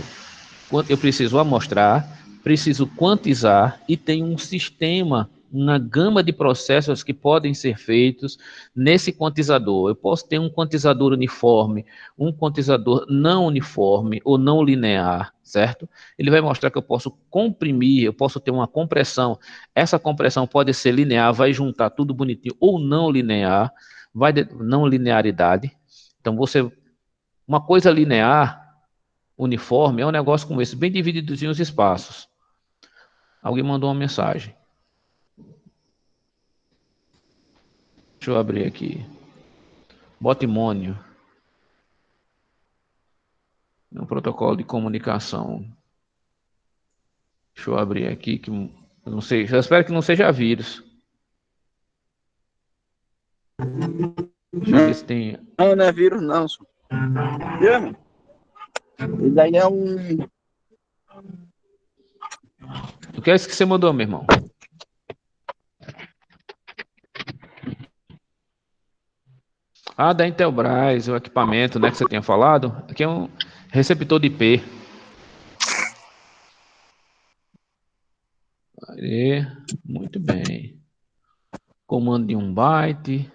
amostrar, preciso quantizar e tem um sistema, uma gama de processos que podem ser feitos nesse quantizador. Eu posso ter um quantizador uniforme, um quantizador não uniforme ou não linear, certo? Ele vai mostrar que eu posso comprimir, eu posso ter uma compressão. Essa compressão pode ser linear, vai juntar tudo bonitinho, ou não linear, não linearidade. Então, uma coisa linear, uniforme, é um negócio como esse, bem divididos em os espaços. Alguém mandou uma mensagem. Deixa eu abrir aqui. Botimônio. É um protocolo de comunicação. Deixa eu abrir aqui, que eu não sei, eu espero que não seja vírus. Deixa eu ver se tem... Não é vírus, não. Isso daí é um... O que é isso que você mandou, meu irmão? Ah, da Intelbras, o equipamento, né, que você tinha falado. Aqui é um receptor de IP. Aí, muito bem. Comando de 1 byte.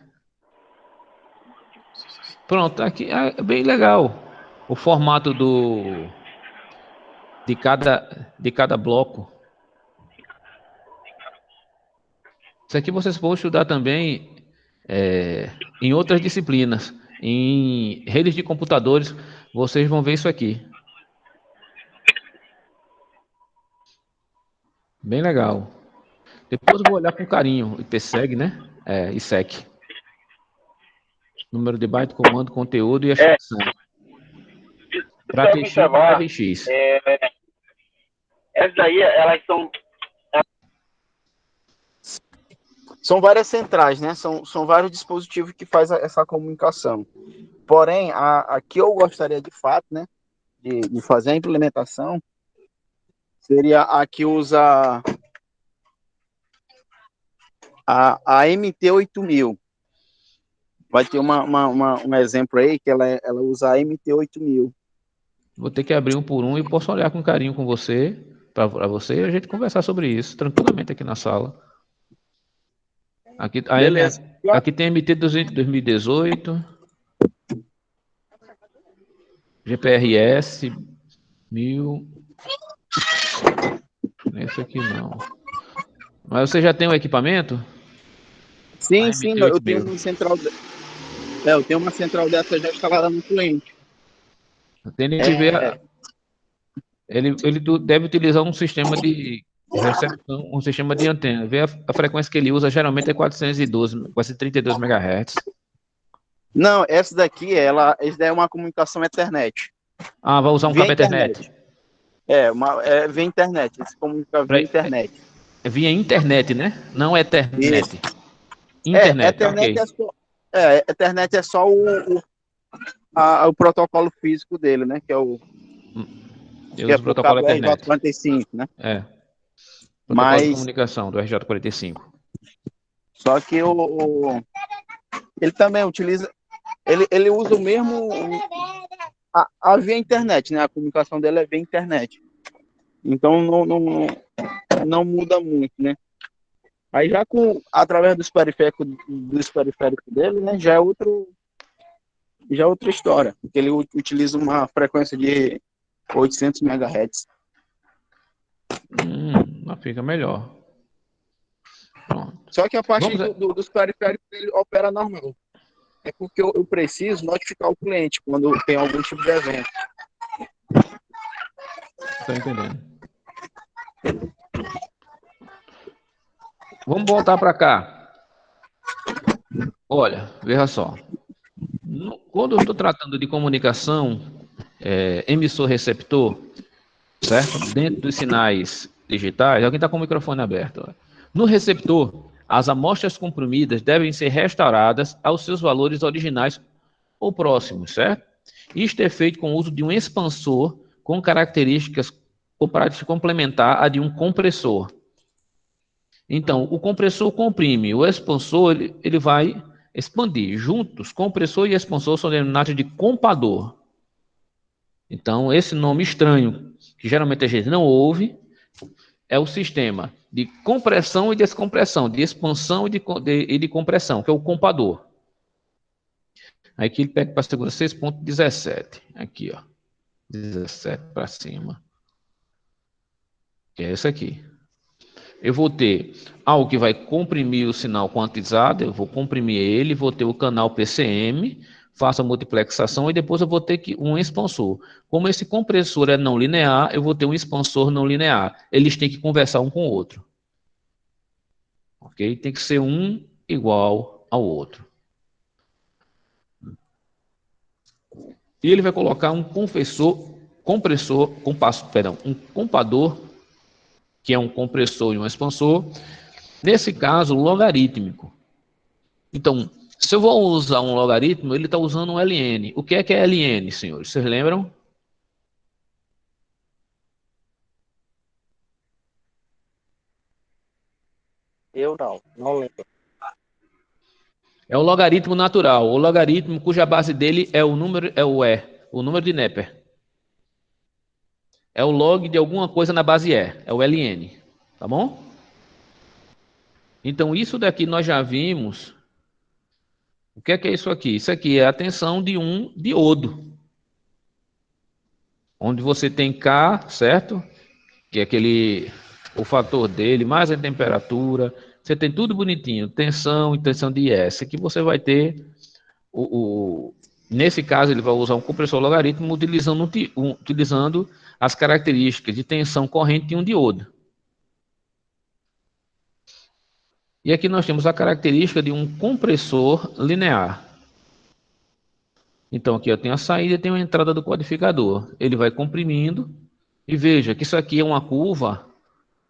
Pronto, aqui é bem legal. O formato de cada bloco. Isso aqui vocês podem estudar também em outras disciplinas. Em redes de computadores, vocês vão ver isso aqui. Bem legal. Depois eu vou olhar com carinho. IPseg, né? ISEC. Número de byte, comando, conteúdo e a ficção. Para TX e RX. Essas daí, elas são várias centrais, né? São vários dispositivos que fazem essa comunicação. Porém, a que eu gostaria de fato, né, de fazer a implementação, seria a que usa a MT8000. Vai ter um exemplo aí que ela usa a MT8000. Vou ter que abrir um por um e posso olhar com carinho com você, para você, e a gente conversar sobre isso tranquilamente aqui na sala. Aqui, aqui tem MT200 2018, GPRS 1000. Esse aqui não. Mas você já tem um equipamento? Sim, eu tenho uma central. Eu tenho uma central dessa já instalada no cliente. Tem que ver. Ele deve utilizar um sistema de recepção, um sistema de antena. Vê a frequência que ele usa, geralmente é 432 MHz. Não, essa daqui, essa daí é uma comunicação Ethernet. Ah, vai usar um cabo Ethernet. Via internet. Se comunica via internet. É via internet, né? Não é Ethernet. Internet, Ethernet ok. Ethernet é só o protocolo físico dele, né? Que é o... Eu uso o protocolo Ethernet. RJ45, né? Protocolo de comunicação do RJ45. Só que ele também utiliza... Ele usa o mesmo... A via internet, né? A comunicação dele é via internet. Então, não muda muito, né? Aí já através dos periféricos dele, né? Já é outra história. Porque ele utiliza uma frequência de 800 MHz. Fica melhor. Pronto. Só que a partir dos periféricos ele opera normal. É porque eu preciso notificar o cliente quando tem algum tipo de evento. Estou entendendo. Vamos voltar para cá. Olha, veja só. Quando eu estou tratando de comunicação emissor-receptor, certo? Dentro dos sinais digitais, alguém está com o microfone aberto. No receptor, as amostras comprimidas devem ser restauradas aos seus valores originais ou próximos, certo? Isto é feito com o uso de um expansor com características complementar a de um compressor. Então, o compressor comprime, o expansor ele vai expandir. Juntos, compressor e expansor são denominados de compador. Então, esse nome estranho, que geralmente a gente não ouve, é o sistema de compressão e descompressão, de expansão e de compressão, que é o compador. Aqui ele pega para a segura 6.17. Aqui, ó. 17 para cima. Que é esse aqui. Eu vou ter algo que vai comprimir o sinal quantizado, eu vou comprimir ele, vou ter o canal PCM, faço a multiplexação e depois eu vou ter um expansor. Como esse compressor é não linear, eu vou ter um expansor não linear. Eles têm que conversar um com o outro. Ok? Tem que ser um igual ao outro. E ele vai colocar um um compador, que é um compressor e um expansor, nesse caso, logarítmico. Então, se eu vou usar um logaritmo, ele está usando um LN. O que é LN, senhores? Vocês lembram? Eu não lembro. É o logaritmo natural, o logaritmo cuja base dele é o número, o número de Neper. É o log de alguma coisa na base é o LN, tá bom? Então, isso daqui nós já vimos. O que é isso aqui? Isso aqui é a tensão de um diodo. Onde você tem K, certo? Que é o fator dele, mais a temperatura. Você tem tudo bonitinho, tensão e tensão de S. Aqui você vai ter, nesse caso, ele vai usar um compressor logaritmo utilizando as características de tensão corrente de um diodo. E aqui nós temos a característica de um compressor linear. Então, aqui eu tenho a saída e tenho a entrada do codificador. Ele vai comprimindo. E veja que isso aqui é uma curva.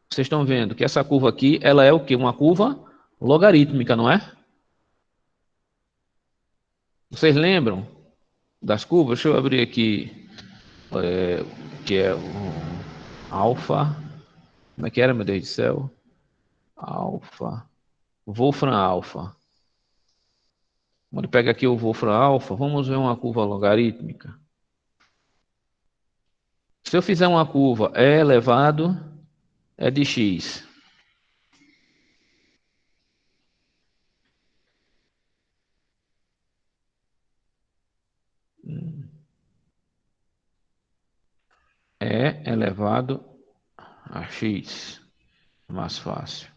Vocês estão vendo que essa curva aqui, ela é o quê? Uma curva logarítmica, não é? Vocês lembram das curvas? Deixa eu abrir aqui. Que é alfa. Como é que era, meu Deus do céu? Alfa. Wolfram alfa. Quando pega aqui o Wolfram alfa, vamos ver uma curva logarítmica. Se eu fizer uma curva E elevado é de x. E elevado a x. Mais fácil.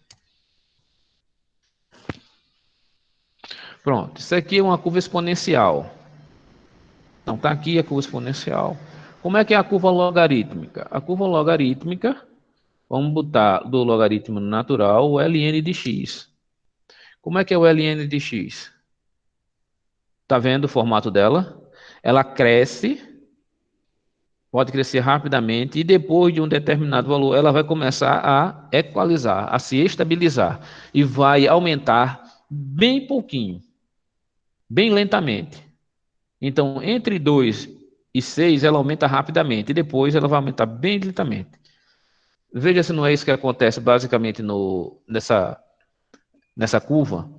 Pronto, isso aqui é uma curva exponencial. Então, está aqui a curva exponencial. Como é que é a curva logarítmica? A curva logarítmica, vamos botar do logaritmo natural o ln de x. Como é que é o ln de x? Está vendo o formato dela? Ela cresce, pode crescer rapidamente, e depois de um determinado valor, ela vai começar a equalizar, a se estabilizar, e vai aumentar bem pouquinho, bem lentamente. Então, entre 2 e 6, ela aumenta rapidamente, e depois ela vai aumentar bem lentamente. Veja se não é isso que acontece basicamente nessa curva.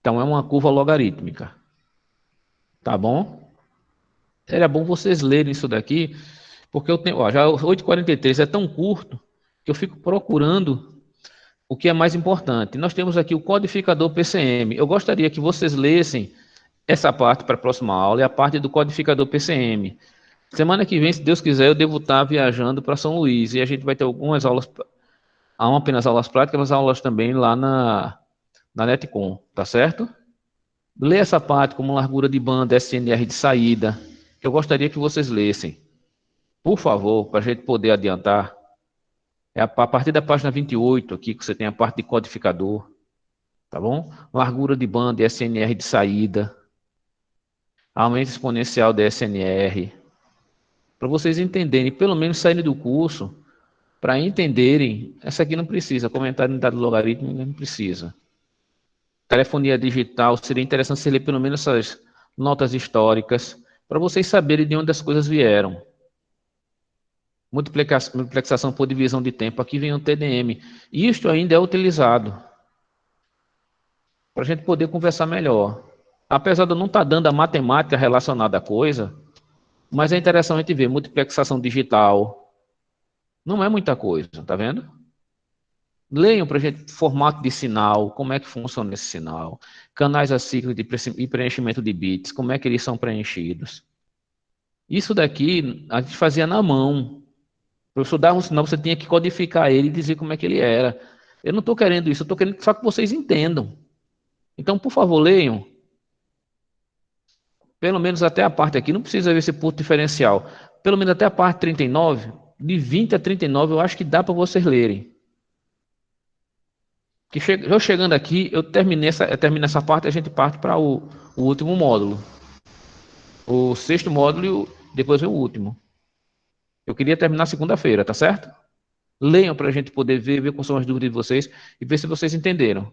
Então, é uma curva logarítmica. Tá bom? Era bom vocês lerem isso daqui, porque eu tenho, já 8h43 é tão curto que eu fico procurando o que é mais importante. Nós temos aqui o codificador PCM. Eu gostaria que vocês lessem essa parte para a próxima aula e a parte do codificador PCM. Semana que vem, se Deus quiser, eu devo estar viajando para São Luís e a gente vai ter algumas aulas, não apenas aulas práticas, mas aulas também lá na Netcom, tá certo? Lê essa parte como largura de banda, SNR de saída, que eu gostaria que vocês lessem. Por favor, para a gente poder adiantar. É a partir da página 28 aqui que você tem a parte de codificador, tá bom? Largura de banda, SNR de saída, aumento exponencial da SNR, para vocês entenderem, pelo menos saírem do curso, para entenderem, essa aqui não precisa, comentário em dado logarítmico não precisa. Telefonia digital, seria interessante você ler pelo menos essas notas históricas, para vocês saberem de onde as coisas vieram. multiplexação por divisão de tempo, aqui vem o TDM. Isto ainda é utilizado para a gente poder conversar melhor. Apesar de eu não estar dando a matemática relacionada à coisa, mas é interessante a gente ver multiplexação digital. Não é muita coisa, tá vendo? Leiam para a gente formato de sinal, como é que funciona esse sinal, canais acíclicos e preenchimento de bits, como é que eles são preenchidos. Isso daqui a gente fazia na mão. O professor dava um sinal, você tinha que codificar ele e dizer como é que ele era. Eu não estou querendo isso, eu estou querendo só que vocês entendam. Então, por favor, leiam. Pelo menos até a parte aqui, não precisa ver esse ponto diferencial. Pelo menos até a parte 39, de 20 a 39, eu acho que dá para vocês lerem. Eu chegando aqui, eu termino essa parte e a gente parte para o último módulo. O 6º módulo e depois o último. Eu queria terminar segunda-feira, tá certo? Leiam para a gente poder ver quais são as dúvidas de vocês e ver se vocês entenderam.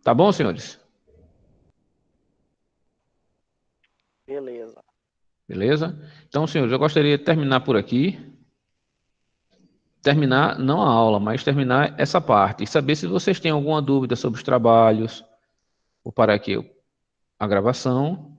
Tá bom, senhores? Beleza. Beleza? Então, senhores, eu gostaria de terminar por aqui. Terminar, não a aula, mas terminar essa parte. E saber se vocês têm alguma dúvida sobre os trabalhos. Vou parar aqui a gravação.